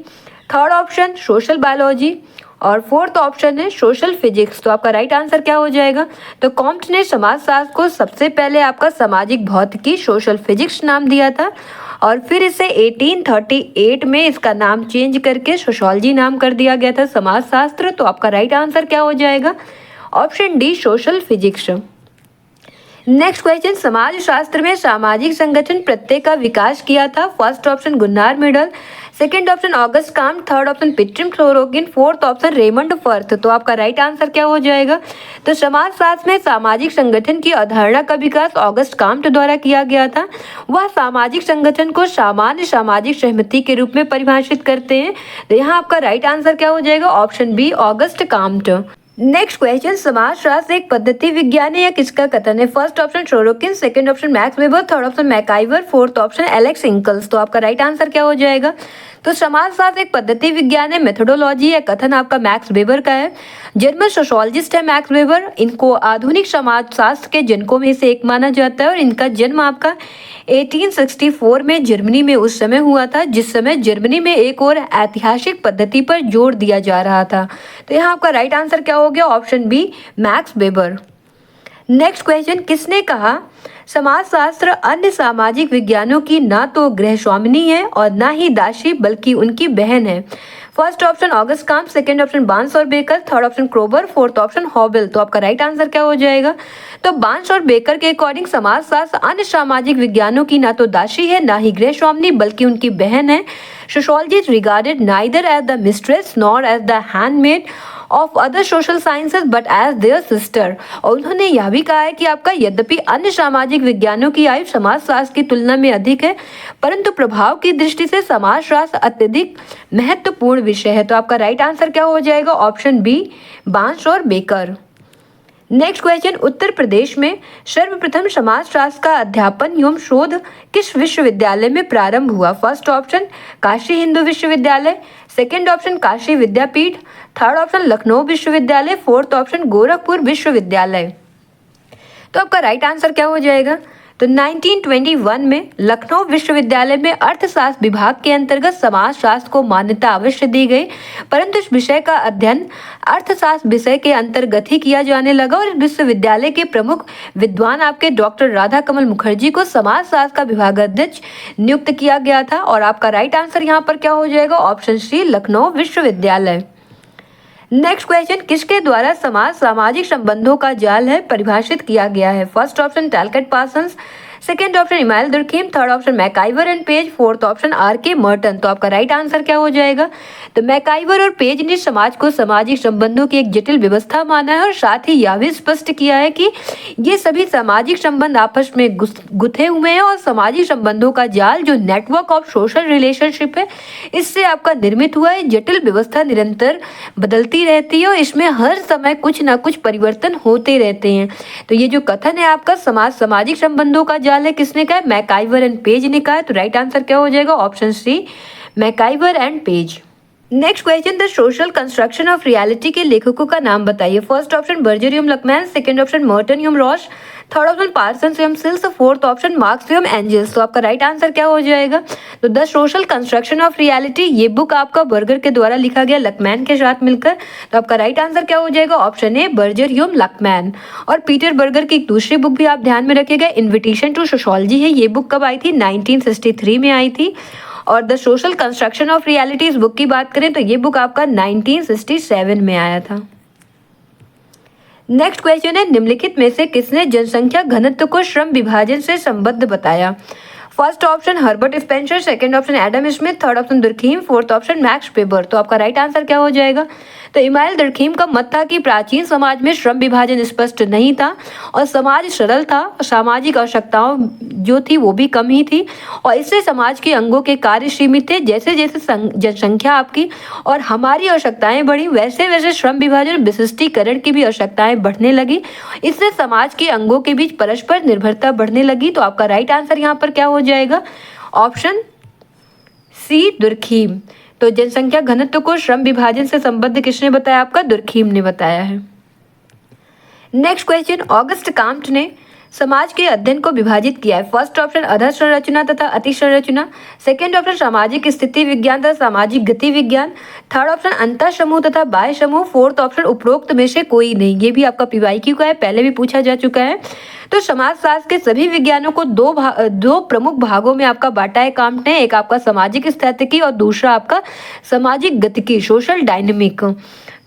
third option social biology और फोर्थ ऑप्शन है सोशल फिजिक्स। तो आपका राइट आंसर क्या हो जाएगा, तो कांट ने समाजशास्त्र को सबसे पहले आपका सामाजिक भौतिकी सोशल फिजिक्स नाम दिया था और फिर इसे 1838 में इसका नाम चेंज करके सोशियोलॉजी नाम कर दिया गया था, समाजशास्त्र। तो आपका राइट आंसर क्या हो जाएगा, option D social physics. Next question, समाजशास्त्र में सामाजिक संगठन प्रत्यय का विकास किया था? First option Gunnar Myrdal, second option Auguste Comte, third option Pitirim Sorokin, fourth option Raymond Firth. तो आपका राइट आंसर क्या हो जाएगा, तो समाजशास्त्र में सामाजिक संगठन की अवधारणा का विकास ऑगस्ट काम्ट द्वारा किया गया था। वह सामाजिक संगठन को सामान्य सामाजिक सहमति के रूप में परिभाषित करते हैं। तो यहाँ आपका राइट आंसर क्या हो जाएगा, option B Auguste Comte. Next question, समाजशास्त्र एक पद्धति विज्ञान है या किसका कथन है? First option Sorokin, second option Max Weber, third option MacIver, fourth option Alex Inkeles. तो आपका राइट आंसर क्या हो जाएगा, तो समाजशास्त्र एक पद्धति विज्ञान है, मेथोडोलॉजी या कथन आपका मैक्स वेबर का है। जर्मन सोशोलॉजिस्ट है मैक्स वेबर, इनको आधुनिक समाजशास्त्र के जनकों में से एक माना जाता है और इनका जन्म आपका 1864 में जर्मनी में उस समय हुआ था, जिस समय जर्मनी में एक और ऐतिहासिक पद्धति पर जोर दिया जा रहा था। तो यहाँ आपका राइट आंसर क्या हो गया, option B Max Weber. Next question, किसने कहा समाजशास्त्र अन्य सामाजिक विज्ञानों की ना तो गृहस्वामिनी है और ना ही दासी बल्कि उनकी बहन है? First option Auguste Comte, second option Barnes और Becker, third option Kroeber, fourth option Hoebel. तो आपका राइट आंसर क्या हो जाएगा, तो बांस और बेकर के अकॉर्डिंग समाजशास्त्र अन्य सामाजिक विज्ञानों की ना तो दासी है ना ही गृहस्वामिनी बल्कि उनकी बहन है। Sociology is regarded neither as the mistress nor as the handmaid of other social sciences but as their sister. और उन्होंने यह भी कहा है कि आपका यद्यपि अन्य सामाजिक विज्ञानों की आयु समाजशास्त्र की तुलना में अधिक है, परंतु प्रभाव की दृष्टि से समाजशास्त्र अत्यधिक महत्वपूर्ण विषय है। तो आपका राइट आंसर क्या हो जाएगा, ऑप्शन बी बांस और baker. Next question, Uttar Pradesh में सर्वप्रथम समाजशास्त्र का अध्यापन एवं शोध किस विश्वविद्यालय में प्रारंभ हुआ? फर्स्ट ऑप्शन काशी हिंदू विश्वविद्यालय, सेकंड ऑप्शन काशी विद्यापीठ, थर्ड ऑप्शन लखनऊ विश्वविद्यालय, फोर्थ ऑप्शन गोरखपुर विश्वविद्यालय। तो आपका राइट आंसर क्या हो जाएगा, तो 1921 में लखनऊ विश्वविद्यालय में अर्थशास्त्र विभाग के अंतर्गत समाजशास्त्र को मान्यता अवश्य दी गई, परंतु इस विषय का अध्ययन अर्थशास्त्र विषय के अंतर्गत ही किया जाने लगा और इस विश्वविद्यालय के प्रमुख विद्वान आपके डॉक्टर राधा कमल मुखर्जी को समाजशास्त्र का विभागाध्यक्ष नियुक्त किया गया था। और आपका राइट आंसर यहाँ पर क्या हो जाएगा, ऑप्शन सी लखनऊ विश्वविद्यालय। नेक्स्ट क्वेश्चन, किसके द्वारा सामाजिक संबंधों का जाल है परिभाषित किया गया है? First option Talcott Parsons, second option Emile Durkheim, third option MacIver and Page, fourth option R K. Merton. तो आपका राइट आंसर क्या हो जाएगा, तो मैकाइवर और पेज ने समाज को सामाजिक संबंधों की एक जटिल व्यवस्था माना है और साथ ही यह भी स्पष्ट किया है कि ये सभी सामाजिक संबंध आपस में गुथे हुए हैं और सामाजिक संबंधों का जाल जो नेटवर्क ऑफ सोशल रिलेशनशिप है इससे आपका निर्मित हुआ है। जटिल व्यवस्था निरंतर बदलती रहती है और इसमें हर समय कुछ ना कुछ परिवर्तन होते रहते हैं। तो ये जो कथन है आपका सामाजिक संबंधों का जाल है, किसने कहा, मैकाइवर एंड पेज ने कहा है। तो राइट आंसर क्या हो जाएगा, option C MacIver and Page. Next question, the social construction of reality के लेखकों का नाम बताइए। फर्स्ट ऑप्शन बर्जर यूम लकमैन, सेकंड ऑप्शन मर्टन यूम रॉश, थर्ड ऑप्शन पार्सन एम सिल्स, फोर्थ ऑप्शन मार्क्स एम एंजल्स। तो आपका राइट आंसर क्या हो जाएगा? तो the social construction of reality, ये बुक आपका बर्गर के द्वारा लिखा गया लकमैन के साथ मिलकर। तो आपका राइट आंसर क्या हो जाएगा? ऑप्शन ए बर्जर ह्यूम लकमैन। और पीटर बर्गर की एक दूसरी बुक भी आप ध्यान में रखिएगा, इन्विटेशन टू सोशोलॉजी है। ये बुक कब आई थी? 1963 में आई थी। और the social construction of reality इस बुक की बात करें तो ये बुक आपका 1967 में आया था। नेक्स्ट क्वेश्चन है, निम्नलिखित में से किसने जनसंख्या घनत्व को श्रम विभाजन से संबद्ध बताया? First option Herbert Spencer, second option Adam Smith, third option Durkheim, fourth option Max weber. तो आपका राइट आंसर क्या हो जाएगा? तो इमाइल दुर्खीम का मत था कि प्राचीन समाज में श्रम विभाजन स्पष्ट नहीं था और समाज सरल था, सामाजिक आवश्यकताओं जो थी वो भी कम ही थी और इससे समाज के अंगों के कार्य सीमित थे। जैसे जैसे जनसंख्या आपकी और हमारी आवश्यकताएं बढ़ी वैसे वैसे श्रम विभाजन विशिष्टीकरण की भी आवश्यकताएं बढ़ने लगी। इससे समाज के अंगों के बीच परस्पर निर्भरता बढ़ने लगी। तो आपका राइट आंसर यहाँ पर क्या हो जाएगा? Option C Durkheim. तो जनसंख्या घनत्व को श्रम विभाजन से संबद्ध किसने बताया? आपका दुर्खीम ने बताया है। नेक्स्ट क्वेश्चन, ऑगस्ट काम्ट ने समाज के अध्ययन को विभाजित किया है। फर्स्ट ऑप्शन अधर संरचना तथा अति संरचना, सेकेंड ऑप्शन सामाजिक स्थिति विज्ञान तथा सामाजिक गति विज्ञान, थर्ड ऑप्शन अंतर समूह तथा बाह्य समूह, फोर्थ ऑप्शन उपरोक्त में से कोई नहीं। ये भी आपका पीवाईक्यू का है, पहले भी पूछा जा चुका है। तो समाजशास्त्र के सभी विज्ञानों को दो प्रमुख भागों में आपका बांटा है काम्ट ने, एक आपका सामाजिक स्थितिकी और दूसरा आपका सामाजिक गतिकी, सोशल डायनेमिक।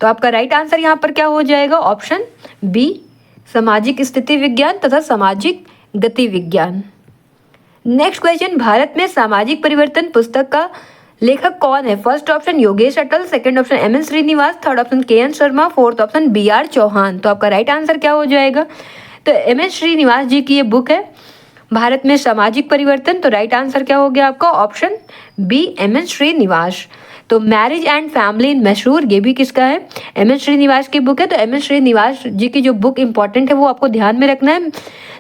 तो आपका राइट आंसर यहाँ पर क्या हो जाएगा? ऑप्शन बी सामाजिक स्थिति विज्ञान तथा सामाजिक गति विज्ञान। नेक्स्ट क्वेश्चन, भारत में सामाजिक परिवर्तन पुस्तक का लेखक कौन है? First option Yogesh Atal, second option M N Srinivas, third option K N Sharma, fourth option B R Chauhan. तो आपका राइट आंसर क्या हो जाएगा? तो एम एन श्रीनिवास जी की ये बुक है भारत में सामाजिक परिवर्तन। तो राइट आंसर क्या हो गया आपका? Option B M N Srinivas. तो marriage and family in Mysore, ये भी किसका है? एम एन श्रीनिवास की बुक है। तो एम एन श्रीनिवास जी की जो बुक इंपॉर्टेंट है वो आपको ध्यान में रखना है।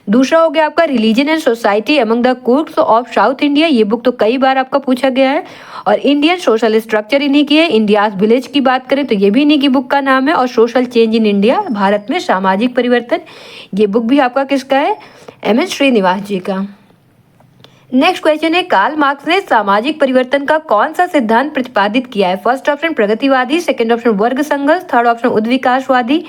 दूसरा हो गया आपका religion and society among the कुक्स of south India, ये बुक तो कई बार आपका पूछा गया है। और इंडियन सोशल स्ट्रक्चर इन्हीं की है। इंडियाज विलेज की बात करें तो ये भी इन्हीं की बुक का नाम है। और social change in India, Bharat में सामाजिक परिवर्तन, ये बुक भी आपका किसका है? एम एन श्रीनिवास जी का। नेक्स्ट क्वेश्चन है, कार्ल मार्क्स ने सामाजिक परिवर्तन का कौन सा सिद्धांत प्रतिपादित किया है? फर्स्ट ऑप्शन प्रगतिवादी, सेकंड ऑप्शन वर्ग संघर्ष, थर्ड ऑप्शन उद्विकासवादी,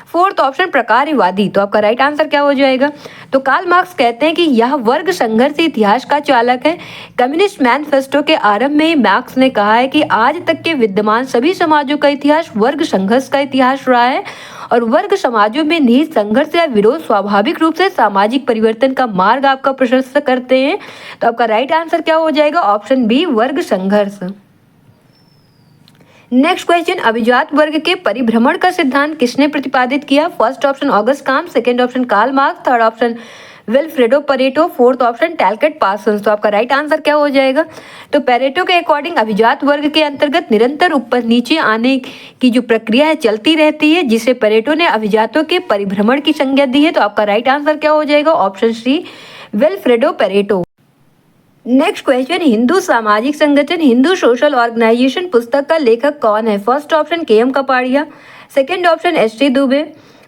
फोर्थ ऑप्शन प्रकारवादी। तो आपका राइट आंसर क्या हो जाएगा? तो कार्ल मार्क्स कहते हैं कि यह वर्ग संघर्ष इतिहास का चालक है। कम्युनिस्ट मैनिफेस्टो के आरंभ में ही मार्क्स ने कहा है कि आज तक के विद्यमान सभी समाजों का इतिहास वर्ग संघर्ष का इतिहास रहा है और वर्ग समाजों में निहित संघर्ष या विरोध स्वाभाविक रूप से सामाजिक परिवर्तन का मार्ग आपका प्रशस्त करते हैं। तो आपका राइट आंसर क्या हो जाएगा? ऑप्शन बी वर्ग संघर्ष। नेक्स्ट क्वेश्चन, अभिजात वर्ग के परिभ्रमण का सिद्धांत किसने प्रतिपादित किया? First option Auguste Comte, second option Karl Marx, third option Vilfredo Pareto, fourth option Talcott Parsons. तो आपका राइट आंसर क्या हो जाएगा? तो पेरेटो के अकॉर्डिंग अभिजात वर्ग के अंतर्गत निरंतर ऊपर नीचे आने की जो प्रक्रिया है चलती रहती है, जिसे पेरेटो ने अभिजातों के परिभ्रमण की संज्ञा दी है। तो आपका राइट आंसर क्या हो जाएगा? Option C Vilfredo Pareto. Next question, Hindu सामाजिक संगठन हिंदू सोशल ऑर्गेनाइजेशन पुस्तक का लेखक कौन है? First option K M Kapadia, second option S T Dube,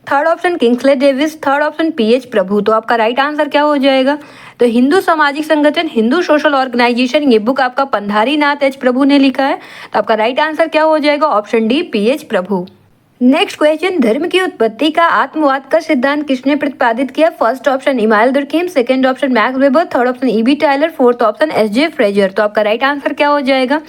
third option Kingsley Davis, third option P H Prabhu. तो आपका राइट आंसर क्या हो जाएगा? तो हिंदू सामाजिक संगठन हिंदू सोशल ऑर्गेनाइजेशन, ये बुक आपका पंधारी नाथ एच प्रभु ने लिखा है। तो आपका राइट आंसर क्या हो जाएगा? ऑप्शन डी पी एच प्रभु। नेक्स्ट क्वेश्चन, धर्म की उत्पत्ति का आत्मवाद का सिद्धांत किसने प्रतिपादित किया? First option Emile Durkheim, second option Max Weber, third option EB Tyler, fourth option S जे फ्रेजर। तो आपका राइट आंसर क्या हो जाएगा?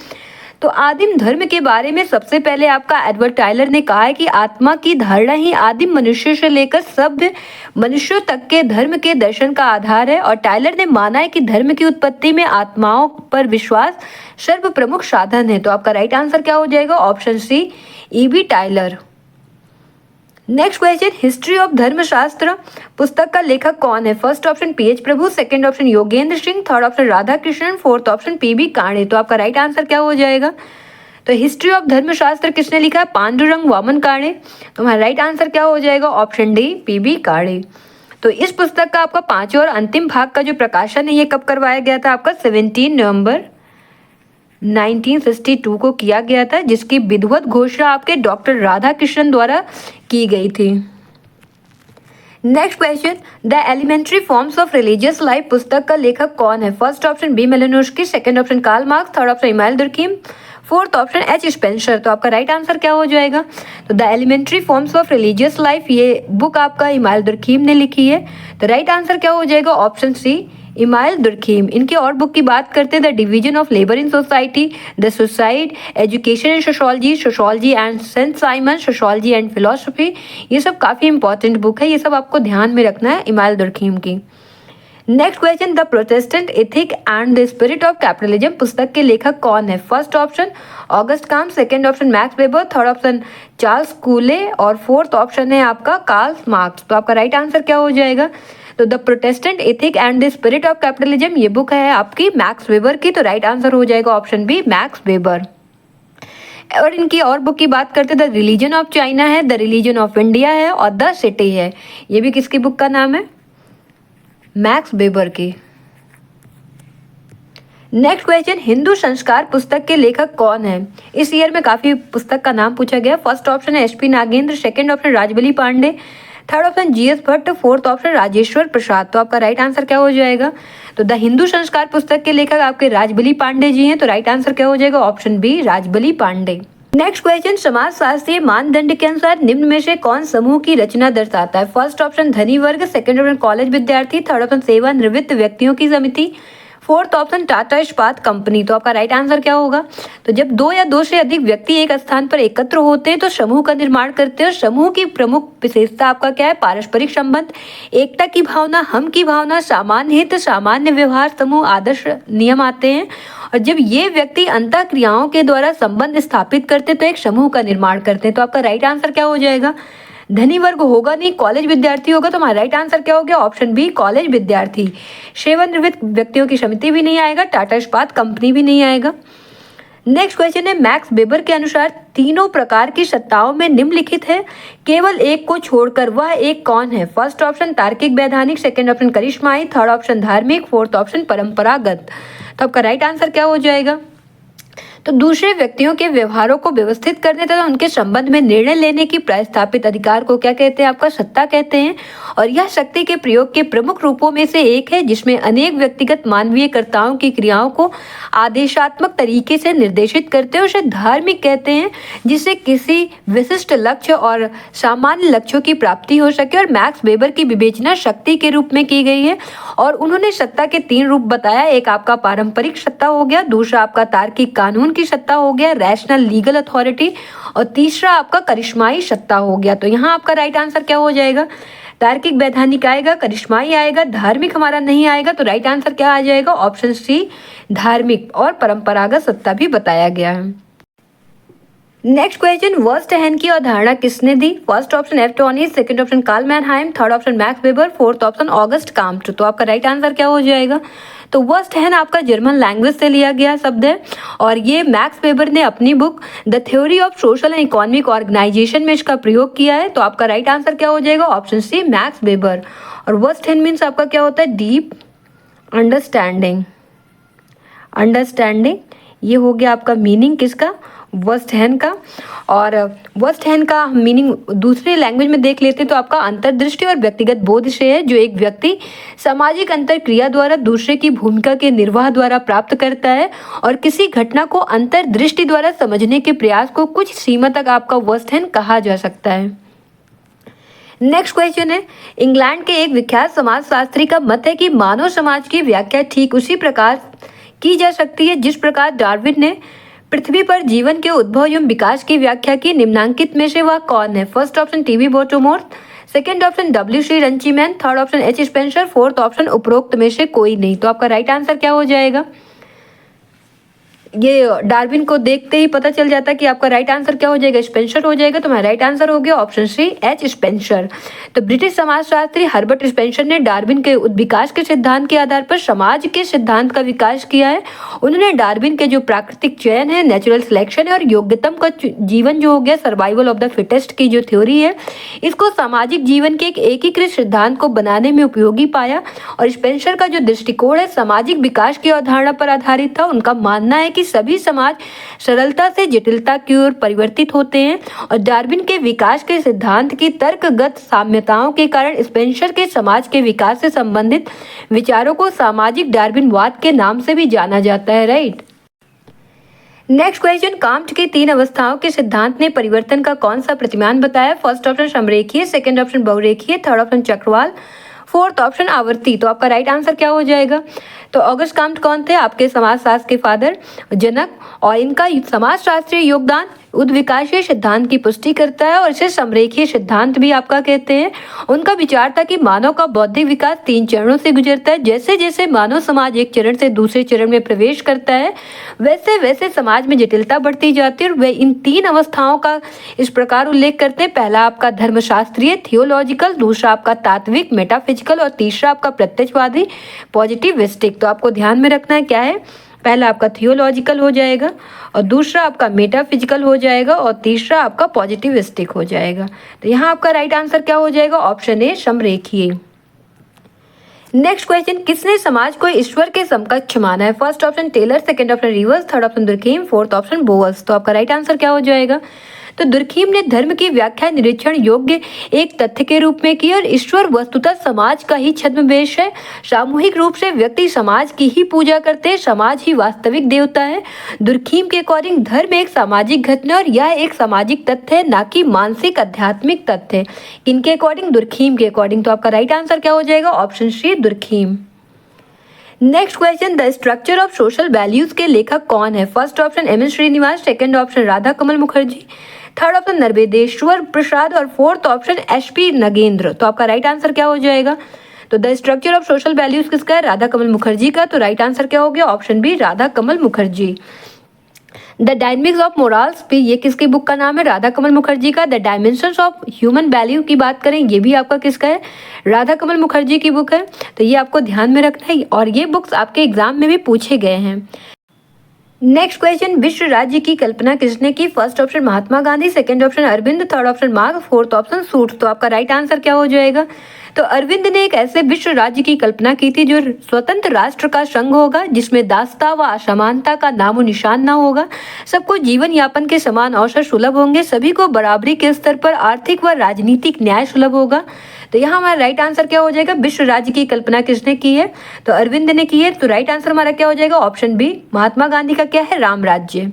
तो आदिम धर्म के बारे में सबसे पहले आपका एडवर्ड टायलर ने कहा है कि आत्मा की धारणा ही आदिम मनुष्य से लेकर सभ्य मनुष्यों तक के धर्म के दर्शन का आधार है। और टायलर ने माना है कि धर्म की उत्पत्ति में आत्माओं पर विश्वास सर्व प्रमुख साधन है। तो आपका राइट आंसर क्या हो जाएगा? Option C E B Tylor. Next question, history of Dharmashastra पुस्तक का लेखक कौन है? First option P H Prabhu, second option Yogendra Singh, third option Radhakrishnan, fourth option P B Kane. तो आपका राइट आंसर क्या हो जाएगा? तो हिस्ट्री ऑफ धर्मशास्त्र किसने लिखा है? पांडुरंग वामन काणे। तो हमारा राइट आंसर क्या हो जाएगा? Option D P B Kane. तो इस पुस्तक का आपका पांचवा और अंतिम भाग का जो प्रकाशन है ये कब करवाया गया था? आपका 17 नवंबर 1962 को किया गया था, जिसकी विधिवत घोषणा आपके डॉक्टर राधा कृष्णन द्वारा की गई थी। Next question, the elementary forms of religious life पुस्तक का लेखक कौन है? First option B Malinowski, second option Karl Marx, third option Emmanuel Durkheim, fourth option H Spencer. तो आपका राइट आंसर क्या हो जाएगा? तो the elementary forms of religious life ये बुक आपका इमानुएल दुर्खीम ने लिखी है। तो राइट आंसर क्या हो जाएगा? Option C Emmanuel Durkheim. इनकी और बुक की बात करते हैं, the division of labour in society, the suicide, education and sociology, sociology and Saint Simon, sociology and philosophy. ये सब काफ़ी इंपॉर्टेंट बुक है, ये सब आपको ध्यान में रखना है इमानुएल दुर्खीम की। Next question, the Protestant ethic and the spirit of capitalism पुस्तक के लेखक कौन है? First option Auguste Comte, second option Max Weber, third option Charles Cooley और फोर्थ ऑप्शन है आपका कार्ल मार्क्स। तो आपका राइट आंसर क्या हो जाएगा? तो the Protestant ethic and the spirit of capitalism ये बुक है आपकी मैक्स वेबर की। तो राइट आंसर हो जाएगा ऑप्शन बी मैक्स वेबर। और इनकी और बुक की बात करते हैं, द रिलीजन ऑफ चाइना है, द रिलीजन ऑफ इंडिया है और द सिटी है। ये भी किसकी बुक का नाम है? मैक्स वेबर की। नेक्स्ट क्वेश्चन, हिंदू संस्कार पुस्तक के लेखक कौन है? इस ईयर में काफी पुस्तक का नाम पूछा गया। फर्स्ट ऑप्शन है H P Nagendra, second option Rajbali Pandey, third option G S Bhatt, fourth option Rajeshwar Prasad. तो आपका राइट आंसर क्या हो जाएगा? तो द हिंदू संस्कार पुस्तक के लेखक आपके राजबली पांडे जी हैं। तो राइट आंसर क्या हो जाएगा? Option B Rajbali Pandey. Next question, समाजशास्त्रीय मानदंड के अनुसार निम्न में से कौन समूह की रचना दर्शाता है? फर्स्ट ऑप्शन धनी वर्ग, सेकंड ऑप्शन कॉलेज विद्यार्थी, थर्ड ऑप्शन सेवानिवृत्त व्यक्तियों की समिति, फोर्थ ऑप्शन टाटा इस्पात कंपनी। तो आपका राइट आंसर क्या होगा? तो जब दो या दो से अधिक व्यक्ति एक स्थान पर एकत्र होते हैं तो समूह का निर्माण करते हैं। समूह की प्रमुख विशेषता आपका क्या है? पारस्परिक संबंध, एकता की भावना, हम की भावना, सामान्य हित, सामान्य व्यवहार, समूह आदर्श नियम आते हैं। और जब ये व्यक्ति अंतः क्रियाओं के द्वारा संबंध स्थापित करते तो एक समूह का निर्माण करते हैं। तो आपका राइट आंसर क्या हो जाएगा? धनी वर्ग होगा नहीं, कॉलेज विद्यार्थी होगा। तो हमारा राइट आंसर क्या हो गया? ऑप्शन बी कॉलेज विद्यार्थी। सेवानिवृत्त व्यक्तियों की समिति भी नहीं आएगा, टाटा इस्पात कंपनी भी नहीं आएगा। नेक्स्ट क्वेश्चन है, मैक्स वेबर के अनुसार तीनों प्रकार की सत्ताओं में निम्नलिखित है केवल एक को छोड़कर, वह एक कौन है? फर्स्ट ऑप्शन तार्किक वैधानिक, सेकंड ऑप्शन करिश्माई, थर्ड ऑप्शन धार्मिक, फोर्थ ऑप्शन परंपरागत। तो आपका राइट आंसर क्या हो जाएगा? तो दूसरे व्यक्तियों के व्यवहारों को व्यवस्थित करने तथा उनके संबंध में निर्णय लेने की प्रस्थापित अधिकार को क्या कहते हैं? आपका सत्ता कहते हैं। और यह शक्ति के प्रयोग के प्रमुख रूपों में से एक है जिसमें अनेक व्यक्तिगत मानवीय कर्ताओं की क्रियाओं को आदेशात्मक तरीके से निर्देशित करते हैं। उसे धार्मिक कहते हैं, जिससे किसी विशिष्ट लक्ष्य और सामान्य लक्ष्यों की प्राप्ति हो सके। और मैक्स वेबर की विवेचना शक्ति के रूप में की गई है और उन्होंने सत्ता के तीन रूप बताया। एक आपका पारंपरिक सत्ता हो गया, दूसरा आपका तार्किक कानून की सत्ता हो गया, रैशनल लीगल अथॉरिटी, और तीसरा आपका करिश्माई सत्ता हो गया। तो यहाँ आपका राइट आंसर क्या हो जाएगा? तार्किक वैधानिक आएगा, करिश्माई आएगा, धार्मिक हमारा नहीं आएगा। तो राइट आंसर क्या आ जाएगा? ऑप्शन सी धार्मिक और परंपरागत सत्ता भी बताया गया है। नेक्स्ट क्वेश्चन, वर्स्टहैन की अवधारणा किसने दी? फर्स्ट ऑप्शन एफ्टोनिस, second option Karl Mannheim, third option Max Weber, fourth option Auguste Comte. तो आपका राइट आंसर क्या हो जाएगा? तो वर्स्टहैन आपका जर्मन लैंग्वेज से लिया गया शब्द है और ये मैक्स वेबर ने अपनी book the theory of social and economic organization में इसका प्रयोग किया है। तो आपका राइट आंसर क्या हो जाएगा? Option C Max Weber. और वर्स्टहैन मीन्स आपका क्या होता है? Deep understanding. अंडरस्टैंडिंग ये हो गया आपका मीनिंग किसका? वर्स्टहैन का। और वर्स्टहैन का मीनिंग दूसरे लैंग्वेज में देख लेते हैं तो आपका अंतर्दृष्टि और व्यक्तिगत बोध से है, जो एक व्यक्ति सामाजिक अंतरक्रिया द्वारा दूसरे की भूमिका के निर्वाह द्वारा प्राप्त करता है और किसी घटना को अंतर्दृष्टि द्वारा समझने के प्रयास को कुछ सीमा तक आपका वर्स्टहैन कहा जा सकता है। नेक्स्ट क्वेश्चन है, इंग्लैंड के एक विख्यात समाजशास्त्री का मत है कि मानव समाज की व्याख्या ठीक उसी प्रकार की जा सकती है जिस प्रकार डार्विन ने पृथ्वी पर जीवन के उद्भव एवं विकास की व्याख्या की। निम्नांकित में से वह कौन है? First option T B Bottomore, second option W C. Runciman, third option H Spencer, fourth option उपरोक्त में से कोई नहीं। तो आपका राइट आंसर क्या हो जाएगा? ये डार्विन को देखते ही पता चल जाता है कि आपका राइट आंसर क्या हो जाएगा? स्पेंसर हो जाएगा। तो हमारा राइट आंसर हो गया ऑप्शन सी एच स्पेंसर। तो ब्रिटिश समाजशास्त्री हर्बर्ट स्पेंसर ने डार्विन के विकास के सिद्धांत के आधार पर समाज के सिद्धांत का विकास किया है। उन्होंने डार्विन के जो प्राकृतिक चयन है, नेचुरल सिलेक्शन है और योग्यतम का जीवन जो हो गया सर्वाइवल ऑफ द फिटेस्ट की जो थ्योरी है, इसको सामाजिक जीवन के एक एकीकृत सिद्धांत को बनाने में उपयोगी पाया। और स्पेंसर का जो दृष्टिकोण है सामाजिक विकास की अवधारणा पर आधारित था। उनका मानना है कि सभी समाज सरलता से जटिलता की ओर परिवर्तित होते हैं और डार्विन के विकास के सिद्धांत की तर्कगत साम्यताओं के कारण स्पेंसर के समाज के विकास से संबंधित विचारों को सामाजिक डार्विनवाद के नाम से भी जाना जाता है। राइट। नेक्स्ट क्वेश्चन, काम्ट की 3 अवस्थाओं के सिद्धांत ने परिवर्तन का कौन सा प्रतिमान बताया? फर्स्ट ऑप्शन समरेखीय, सेकंड ऑप्शन बहुरेखीय, थर्ड ऑप्शन चक्रवाल, फोर्थ ऑप्शन आवर्ती। तो आपका राइट आंसर क्या हो जाएगा? तो ऑगस्ट काम्ट कौन थे? आपके समाजशास्त्र के फादर, जनक, और इनका समाजशास्त्रीय योगदान उद्विकासीय सिद्धांत की पुष्टि करता है और इसे समरेखीय सिद्धांत भी आपका कहते हैं। उनका विचार था कि मानव का बौद्धिक विकास 3 चरणों से गुजरता है। जैसे जैसे मानव समाज एक चरण से दूसरे चरण में प्रवेश करता है वैसे वैसे समाज में जटिलता बढ़ती जाती है और वे इन 3 अवस्थाओं का इस प्रकार उल्लेख करते हैं। पहला आपका धर्मशास्त्रीय थियोलॉजिकल, दूसरा आपका तात्विक मेटाफिजिकल और तीसरा आपका प्रत्यक्षवादी पॉजिटिविस्टिक। तो आपको ध्यान में रखना है क्या है, पहला आपका थियोलॉजिकल हो जाएगा और दूसरा आपका मेटाफिजिकल हो जाएगा और तीसरा आपका पॉजिटिविस्टिक हो जाएगा। तो यहाँ आपका राइट आंसर क्या हो जाएगा? ऑप्शन ए समरेखीय। नेक्स्ट क्वेश्चन, किसने समाज को ईश्वर के समकक्ष माना है? First option Tylor, second option Rivers, third option Durkheim, fourth option Boas. तो आपका राइट आंसर क्या हो जाएगा? तो दुर्खीम ने धर्म की व्याख्या निरीक्षण योग्य एक तथ्य के रूप में की और ईश्वर वस्तुतः समाज का ही छद्मवेश है। सामूहिक रूप से व्यक्ति समाज की ही पूजा करते हैं, समाज ही वास्तविक देवता है। दुर्खीम के अकॉर्डिंग धर्म एक सामाजिक घटना और यह एक सामाजिक तथ्य है, ना कि मानसिक आध्यात्मिक तथ्य। किनके अकॉर्डिंग? दुर्खीम के अकॉर्डिंग। तो आपका राइट आंसर क्या हो जाएगा? Option C Durkheim. Next question, the structure of social values के लेखक कौन है? First option M S Srinivas, second option Radha Kamal Mukherjee, third option Narmadeshwar Prasad और fourth option H P Nagendra. तो आपका राइट आंसर क्या हो जाएगा? तो the structure of social values किसका है? राधा कमल मुखर्जी का। तो राइट आंसर क्या हो गया? Option B Radha Kamal Mukerjee. The dynamics of morals भी ये किसकी बुक का नाम है? राधा कमल मुखर्जी का। The dimensions of human value की बात करें, ये भी आपका किसका है? राधा कमल मुखर्जी की बुक है। तो ये आपको ध्यान में रखना है और ये बुक्स आपके एग्जाम में भी पूछे गए हैं। नेक्स्ट क्वेश्चन, विश्व राज्य की कल्पना किसने की? First option Mahatma Gandhi, second option Aurobindo, third option Marx, fourth option सूट। तो आपका राइट आंसर क्या हो जाएगा? तो अरविंद ने एक ऐसे विश्व राज्य की कल्पना की थी जो स्वतंत्र राष्ट्र का संघ होगा, जिसमें दासता व असमानता का नामो निशान ना होगा, सबको जीवन यापन के समान अवसर सुलभ होंगे, सभी को बराबरी के स्तर पर आर्थिक व राजनीतिक न्याय सुलभ होगा। तो यहाँ हमारा राइट आंसर क्या हो जाएगा? विश्व राज्य की कल्पना किसने की है? तो अरविंद ने की है। तो राइट आंसर हमारा क्या हो जाएगा? ऑप्शन बी महात्मा गांधी का क्या है? राम राज्य।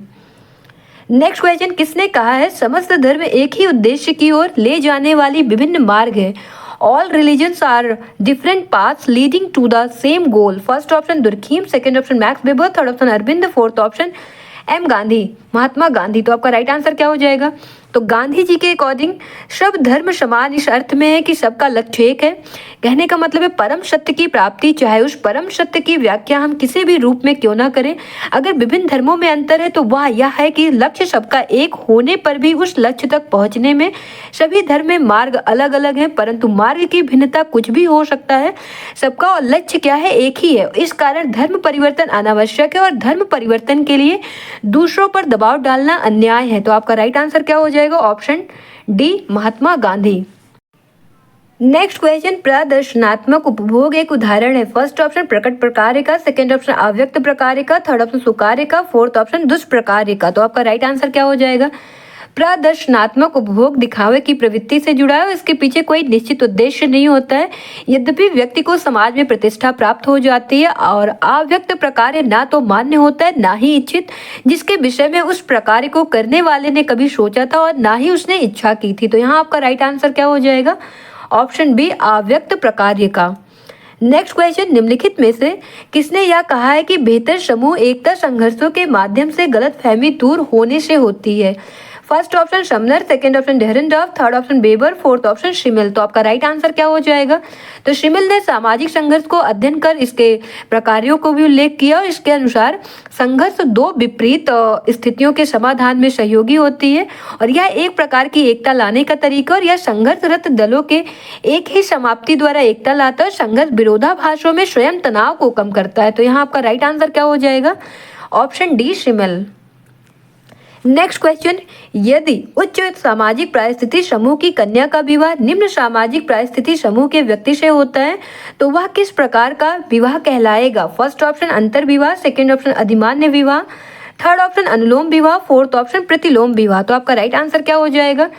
नेक्स्ट क्वेश्चन, किसने कहा है समस्त धर्म एक ही उद्देश्य की ओर ले जाने वाली विभिन्न मार्ग है? All religions are different paths leading to the same goal. First option Durkheim, second option Max Weber, third option Aurobindo, fourth option M Gandhi, Mahatma Gandhi. तो आपका राइट आंसर क्या हो जाएगा? तो गांधी जी के अकॉर्डिंग सब धर्म समान इस अर्थ में है कि सबका लक्ष्य एक है। कहने का मतलब है परम सत्य की प्राप्ति, चाहे उस परम सत्य की व्याख्या हम किसी भी रूप में क्यों ना करें। अगर विभिन्न धर्मों में अंतर है तो वह यह है कि लक्ष्य सबका एक होने पर भी उस लक्ष्य तक पहुंचने में सभी धर्म में मार्ग अलग अलग हैं, परंतु मार्ग की भिन्नता कुछ भी हो सकता है, सबका और लक्ष्य क्या है? एक ही है। इस कारण धर्म परिवर्तन अनावश्यक है और धर्म परिवर्तन के लिए दूसरों पर दबाव डालना अन्याय है। तो आपका राइट आंसर क्या हो जाएगा? Option D Mahatma Gandhi. Next question, प्रदर्शनात्मक उपभोग एक उदाहरण है? फर्स्ट ऑप्शन प्रकट प्रकार का, सेकंड ऑप्शन अव्यक्त प्रकार का, थर्ड ऑप्शन सुकार्य का, फोर्थ ऑप्शन दुष्प्रकार्य का। तो आपका राइट आंसर क्या हो जाएगा? प्रदर्शनात्मक उपभोग दिखावे की प्रवृत्ति से जुड़ा है, इसके पीछे कोई निश्चित उद्देश्य नहीं होता है। यद्यपि व्यक्ति को समाज में प्रतिष्ठा प्राप्त हो जाती है और अव्यक्त प्रकार ना तो मान्य होता है ना ही इच्छित, जिसके विषय में उस प्रकार को करने वाले ने कभी सोचा था और ना ही उसने इच्छा की थी। तो यहाँ आपका राइट आंसर क्या हो जाएगा? ऑप्शन बी अव्यक्त प्रकार का। नेक्स्ट क्वेश्चन, निम्नलिखित में से किसने यह कहा है कि बेहतर समूह एकता संघर्षों के माध्यम से गलतफहमी दूर होने से होती है? First option Sumner, second option Dahrendorf, third option Weber, fourth option Simmel. तो आपका राइट आंसर क्या हो जाएगा? तो शिमिल ने सामाजिक संघर्ष को अध्ययन कर इसके प्रकारों को भी उल्लेख किया और इसके अनुसार संघर्ष 2 विपरीत स्थितियों के समाधान में सहयोगी होती है और यह एक प्रकार की एकता लाने का तरीका और यह संघर्षरत दलों के एक ही समाप्ति द्वारा एकता लाता है। संघर्ष विरोधाभासों में स्वयं तनाव को कम करता है। तो यहाँ आपका राइट आंसर क्या हो जाएगा? Option D Simmel. Next question, यदि उच्च सामाजिक परिस्थिति समूह की कन्या का विवाह निम्न सामाजिक परिस्थिति समूह के व्यक्ति से होता है तो वह किस प्रकार का विवाह कहलाएगा? फर्स्ट ऑप्शन अंतर विवाह, सेकंड ऑप्शन अधिमान्य विवाह, थर्ड ऑप्शन अनुलोम विवाह, फोर्थ ऑप्शन प्रतिलोम विवाह। तो आपका राइट आंसर क्या हो जाएगा?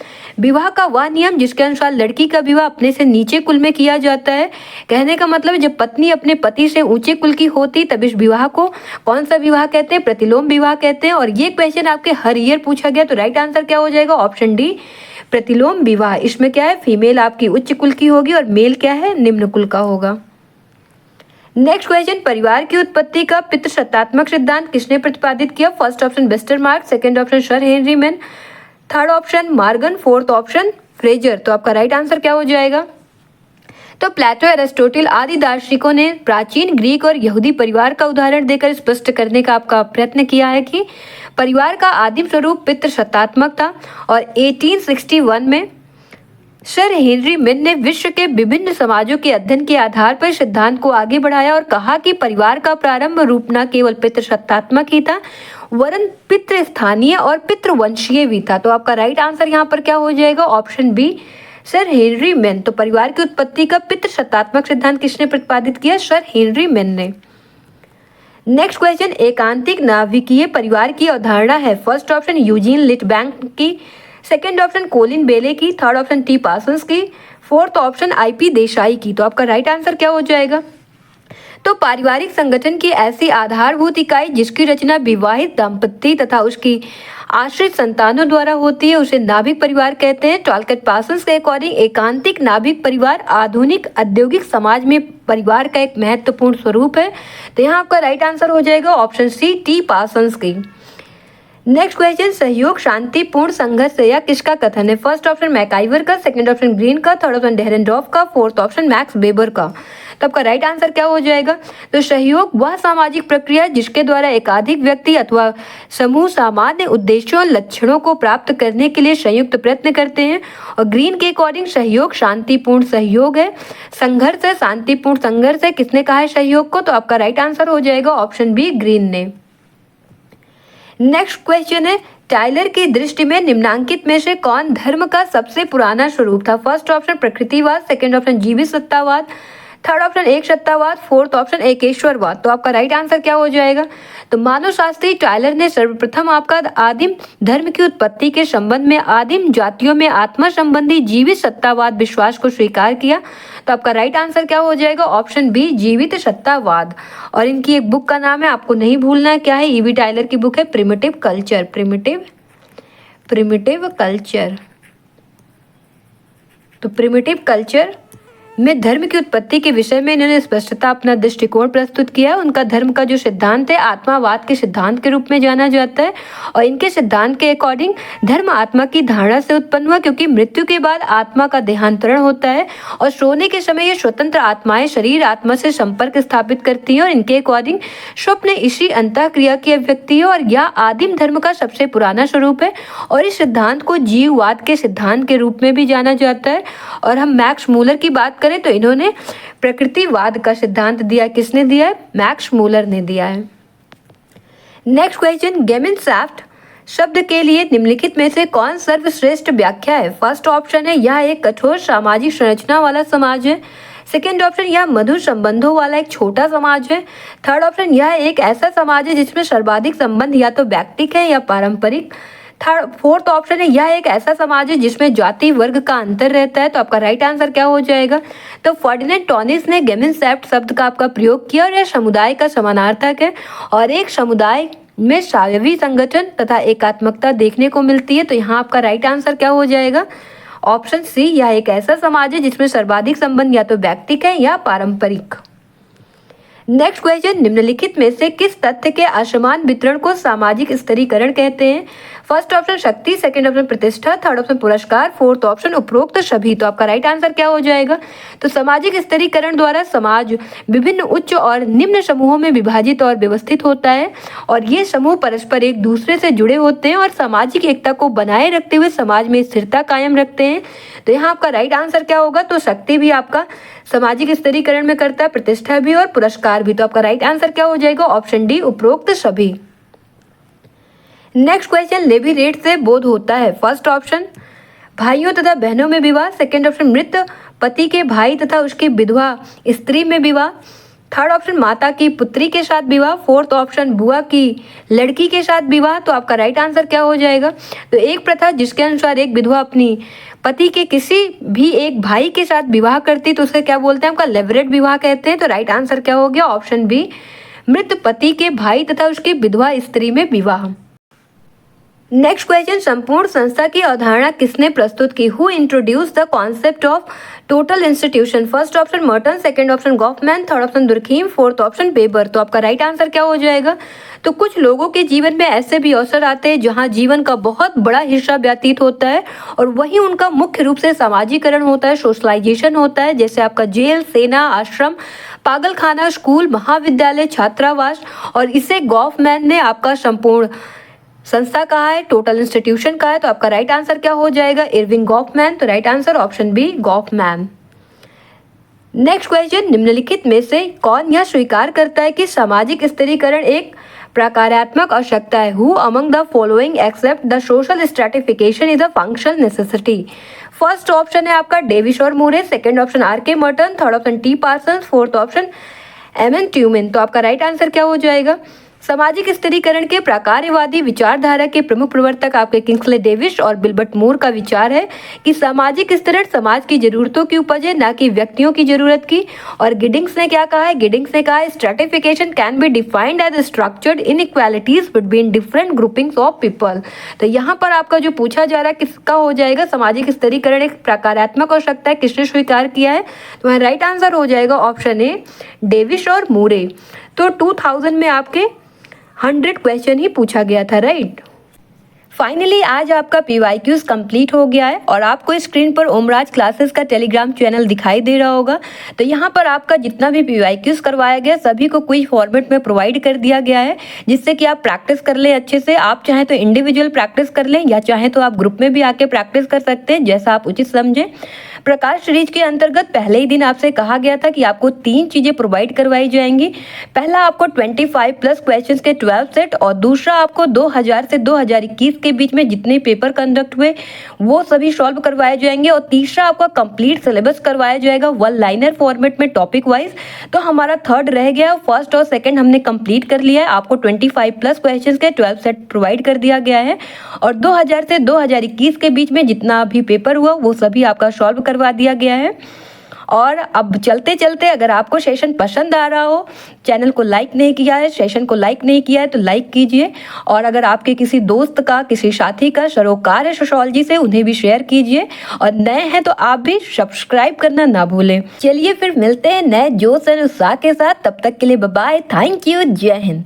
विवाह का वह नियम जिसके अनुसार लड़की का विवाह अपने से नीचे कुल में किया जाता है। कहने का मतलब जब पत्नी अपने पति से ऊंचे कुल की होती तब इस विवाह को कौन सा विवाह कहते हैं? प्रतिलोम विवाह कहते हैं। और ये क्वेश्चन आपके हर ईयर पूछा गया, तो राइट आंसर क्या हो जाएगा? ऑप्शन डी प्रतिलोम विवाह। इसमें क्या है, फीमेल आपकी उच्च कुल की होगी और मेल क्या है, निम्न कुल का होगा। नेक्स्ट क्वेश्चन, परिवार की उत्पत्ति का पितृसत्तात्मक सिद्धांत किसने प्रतिपादित किया? First option Westermarck, second option sir Henry man, third option Morgan, fourth option Fraser. तो आपका राइट आंसर क्या हो जाएगा? तो प्लेटो, एरिस्टोटल आदि दार्शनिकों ने प्राचीन ग्रीक और यहूदी परिवार का उदाहरण देकर स्पष्ट करने का आपका प्रयत्न किया है कि परिवार का आदिम स्वरूप पितृसत्तात्मक था। और 1861 में सर हेनरी मैन ने विश्व के विभिन्न समाजों के अध्ययन के आधार पर सिद्धांत को आगे बढ़ाया और कहा कि परिवार का प्रारंभ रूप न केवल पितृसत्तात्मक ही था वरन पितृस्थानीय और पितृवंशीय भी था। तो आपका राइट आंसर यहाँ पर क्या हो जाएगा? Option B sir Henry Maine. तो परिवार की उत्पत्ति का पितृसत्तात्मक सिद्धांत किसने प्रतिपादित किया? सर हेनरी मैन ने। नेक्स्ट क्वेश्चन, एकांतिक नाभिकीय परिवार की अवधारणा है। फर्स्ट ऑप्शन यूजीन लिटबैंक की, सेकेंड ऑप्शन कोलिन बेले की, थर्ड ऑप्शन टी पार्सन्स की, फोर्थ ऑप्शन आईपी देसाई की। तो आपका राइट आंसर क्या हो जाएगा? तो पारिवारिक संगठन की ऐसी आधारभूत इकाई जिसकी रचना विवाहित दाम्पत्य तथा उसकी आश्रित संतानों द्वारा होती है उसे नाभिक परिवार कहते हैं। टॉलकट पार्सन्स के अकॉर्डिंग एकांतिक नाभिक परिवार आधुनिक औद्योगिक समाज में परिवार का एक महत्वपूर्ण स्वरूप है। तो यहाँ आपका राइट आंसर हो जाएगा ऑप्शन सी टी पार्सन्स की। नेक्स्ट क्वेश्चन, सहयोग शांतिपूर्ण संघर्ष यह किसका कथन है? फर्स्ट ऑप्शन मैकाइवर का, सेकंड ऑप्शन ग्रीन का, थर्ड ऑप्शन डेरेनडॉर्फ का, फोर्थ ऑप्शन मैक्स वेबर का। तो आपका राइट आंसर क्या हो जाएगा? तो सहयोग वह सामाजिक प्रक्रिया है जिसके द्वारा एकाधिक व्यक्ति अथवा समूह सामान्य उद्देश्यों और लक्षणों को प्राप्त करने के लिए संयुक्त प्रयत्न करते हैं। और ग्रीन के अकॉर्डिंग सहयोग शांतिपूर्ण सहयोग है, संघर्ष है शांतिपूर्ण संघर्ष है। किसने कहा है सहयोग को? तो आपका राइट आंसर हो जाएगा ऑप्शन बी ग्रीन ने। नेक्स्ट क्वेश्चन है, टाइलर की दृष्टि में निम्नांकित में से कौन धर्म का सबसे पुराना स्वरूप था? फर्स्ट ऑप्शन प्रकृतिवाद, सेकंड ऑप्शन जीवित सत्तावाद, थर्ड ऑप्शन एक सत्तावाद, फोर्थ ऑप्शन एकेश्वरवाद। तो आपका राइट आंसर क्या हो जाएगा? तो मानव शास्त्री टाइलर ने सर्वप्रथम आपका आदिम धर्म की उत्पत्ति के संबंध में आदिम जातियों में आत्मा संबंधी जीवित सत्तावाद विश्वास को स्वीकार किया। तो आपका राइट आंसर क्या हो जाएगा? ऑप्शन बी जीवित सत्तावाद। और इनकी एक बुक का नाम है, आपको नहीं भूलना है, क्या है? ईवी टाइलर की बुक है प्रिमिटिव कल्चर। Primitive culture. तो प्रिमिटिव कल्चर में धर्म की उत्पत्ति के विषय में इन्होंने स्पष्टता अपना दृष्टिकोण प्रस्तुत किया है। उनका धर्म का जो सिद्धांत है आत्मावाद के सिद्धांत के रूप में जाना जाता है। और इनके सिद्धांत के अकॉर्डिंग धर्म आत्मा की धारणा से उत्पन्न हुआ क्योंकि मृत्यु के बाद आत्मा का देहांतरण होता है और सोने के समय ये स्वतंत्र आत्माएं शरीर आत्मा से संपर्क स्थापित करती हैं। और इनके अकॉर्डिंग स्वप्न इसी अंतःक्रिया की अभिव्यक्ति है और यह आदिम धर्म का सबसे पुराना स्वरूप है। और इस सिद्धांत को जीववाद के सिद्धांत के रूप में भी जाना जाता है। और हम मैक्स मूलर की बात करें तो इन्होंने प्रकृतिवाद का सिद्धांत दिया। किसने दिया है? मैक्स मूलर ने दिया है। नेक्स्ट क्वेश्चन, गेमिनसेफ्ट शब्द के लिए निम्नलिखित में से कौन सर्वश्रेष्ठ व्याख्या है? फर्स्ट ऑप्शन है यह एक कठोर सामाजिक संरचना वाला समाज है, सेकेंड ऑप्शन यह मधुर संबंधों वाला एक छोटा समाज है, थर्ड ऑप्शन यह एक ऐसा समाज है जिसमें सर्वाधिक संबंध या तो व्यक्तिक है या पारंपरिक, फोर्थ ऑप्शन है यह एक ऐसा समाज है जिसमें जाति वर्ग का अंतर रहता है। तो आपका राइट आंसर क्या हो जाएगा? तो फर्डिनेंड टॉनिस ने गेमिनसेफ्ट शब्द का आपका प्रयोग किया और यह समुदाय का समानार्थक है और एक समुदाय में सावयवी संगठन तथा एकात्मकता देखने को मिलती है। तो यहाँ आपका राइट आंसर क्या हो जाएगा? ऑप्शन सी, यह एक ऐसा समाज है जिसमें सर्वाधिक संबंध या तो व्यक्तिक है या पारंपरिक। नेक्स्ट क्वेश्चन, निम्नलिखित में से किस तथ्य के असमान वितरण को सामाजिक स्तरीकरण कहते हैं? फर्स्ट ऑप्शन शक्ति, सेकंड ऑप्शन प्रतिष्ठा, थर्ड ऑप्शन पुरस्कार, फोर्थ ऑप्शन उपरोक्त सभी। तो आपका राइट आंसर क्या हो जाएगा? तो सामाजिक स्तरीकरण द्वारा समाज विभिन्न उच्च और निम्न समूहों में विभाजित और व्यवस्थित होता है और ये समूह परस्पर एक दूसरे से जुड़े होते हैं और सामाजिक एकता को बनाए रखते हुए समाज में स्थिरता कायम रखते हैं। तो यहाँ आपका राइट आंसर क्या होगा? तो शक्ति भी आपका सामाजिक स्तरीकरण में करता है, प्रतिष्ठा भी और पुरस्कार भी। तो आपका राइट आंसर क्या हो जाएगा? ऑप्शन डी उपरोक्त सभी। नेक्स्ट क्वेश्चन, लेवी रेट से बोध होता है। फर्स्ट ऑप्शन भाइयों तथा बहनों में विवाह, सेकंड ऑप्शन मृत पति के भाई तथा उसकी विधवा स्त्री में विवाह, थर्ड ऑप्शन माता की पुत्री के साथ विवाह, फोर्थ ऑप्शन बुआ की लड़की के साथ विवाह। तो आपका राइट आंसर क्या हो जाएगा? तो एक प्रथा जिसके अनुसार एक विधवा अपनी पति के किसी भी एक भाई के साथ विवाह करती तो उसे क्या बोलते हैं? आपका लेवरेट विवाह कहते हैं। तो राइट आंसर क्या हो गया? ऑप्शन बी, मृत पति के भाई तथा उसकी विधवा स्त्री में विवाह। नेक्स्ट क्वेश्चन, संपूर्ण संस्था की अवधारणा किसने प्रस्तुत की? Who introduce the concept of total institution? First option Merton, second option Goffman, third option Durkheim, fourth option weber. तो आपका राइट आंसर क्या हो जाएगा? तो कुछ लोगों के जीवन में ऐसे भी अवसर आते हैं जहां जीवन का बहुत बड़ा हिस्सा व्यतीत होता है और वहीं उनका मुख्य रूप से समाजीकरण होता है, सोशलाइजेशन होता है, जैसे आपका जेल, सेना, आश्रम, पागलखाना, स्कूल, महाविद्यालय, छात्रावास। और इसे गॉफमैन ने आपका संपूर्ण संस्था कहा है, टोटल इंस्टीट्यूशन कहा है। तो आपका राइट आंसर क्या हो जाएगा? Erving Goffman. तो right answer option B, Goffman. Next question, निम्नलिखित में से कौन यह स्वीकार करता है कि सामाजिक स्थिरीकरण एक प्रकारात्मक आवश्यकता है? Who among the following except the social stratification is a functional necessity? First option है आपका डेविस और Moore, second option R K. Merton, third option T. Parsons, fourth option M N. Tumin. तो आपका राइट आंसर क्या हो जाएगा? सामाजिक स्थिरीकरण के प्रकारवादी विचारधारा के प्रमुख प्रवर्तक आपके किंग्सले डेविस और बिल्बर्ट मूर का विचार है कि सामाजिक स्थिरीकरण समाज की जरूरतों की उपज है, ना कि व्यक्तियों की जरूरत की। और गिडिंग्स ने क्या कहा है? गिडिंग्स ने कहा है stratification can be defined as structured inequalities between different groupings of people. तो यहाँ पर आपका जो पूछा जा रहा है किसका हो जाएगा? सामाजिक स्थिरीकरण एक प्रकारात्मक आवश्यकता है, किसने स्वीकार किया है? तो राइट आंसर हो जाएगा ऑप्शन ए, डेविस और मूरे। तो 2000 में आपके 100 क्वेश्चन ही पूछा गया था, राइट। फाइनली आज आपका PYQs कंप्लीट हो गया है और आपको स्क्रीन पर ओमराज क्लासेस का टेलीग्राम चैनल दिखाई दे रहा होगा। तो यहाँ पर आपका जितना भी PYQs करवाया गया सभी को क्विज फॉर्मेट में प्रोवाइड कर दिया गया है, जिससे कि आप प्रैक्टिस कर लें अच्छे से। आप चाहें तो इंडिविजुअल प्रैक्टिस कर लें या चाहें तो आप ग्रुप में भी आके प्रैक्टिस कर सकते हैं, जैसा आप उचित समझें। प्रकाश सीरीज के अंतर्गत पहले ही दिन आपसे कहा गया था कि आपको 3 चीज़ें प्रोवाइड करवाई जाएंगी। पहला आपको 25+ क्वेश्चंस के 12 सेट और दूसरा आपको 2000 से 2021 के बीच में जितने पेपर कंडक्ट हुए वो सभी सॉल्व करवाए जाएंगे और तीसरा आपका कंप्लीट सिलेबस करवाया जाएगा 1 लाइनर फॉर्मेट में टॉपिक वाइज। तो हमारा थर्ड रह गया, फर्स्ट और सेकंड हमने कंप्लीट कर लिया है। आपको 25+ क्वेश्चंस के 12 सेट प्रोवाइड कर दिया गया है और 2000 से 2021 के बीच में जितना भी पेपर हुआ वो सभी आपका सॉल्व करवा दिया गया है। और अब चलते चलते अगर आपको सेशन पसंद आ रहा हो, चैनल को लाइक नहीं किया है, सेशन को लाइक नहीं किया है तो लाइक कीजिए। और अगर आपके किसी दोस्त का, किसी साथी का सरोकार है सोशोलॉजी से, उन्हें भी शेयर कीजिए। और नए हैं तो आप भी सब्सक्राइब करना ना भूलें। चलिए फिर मिलते हैं नए जोश और उत्साह के साथ, तब तक के लिए बाय बाय, थैंक यू, जय हिंद।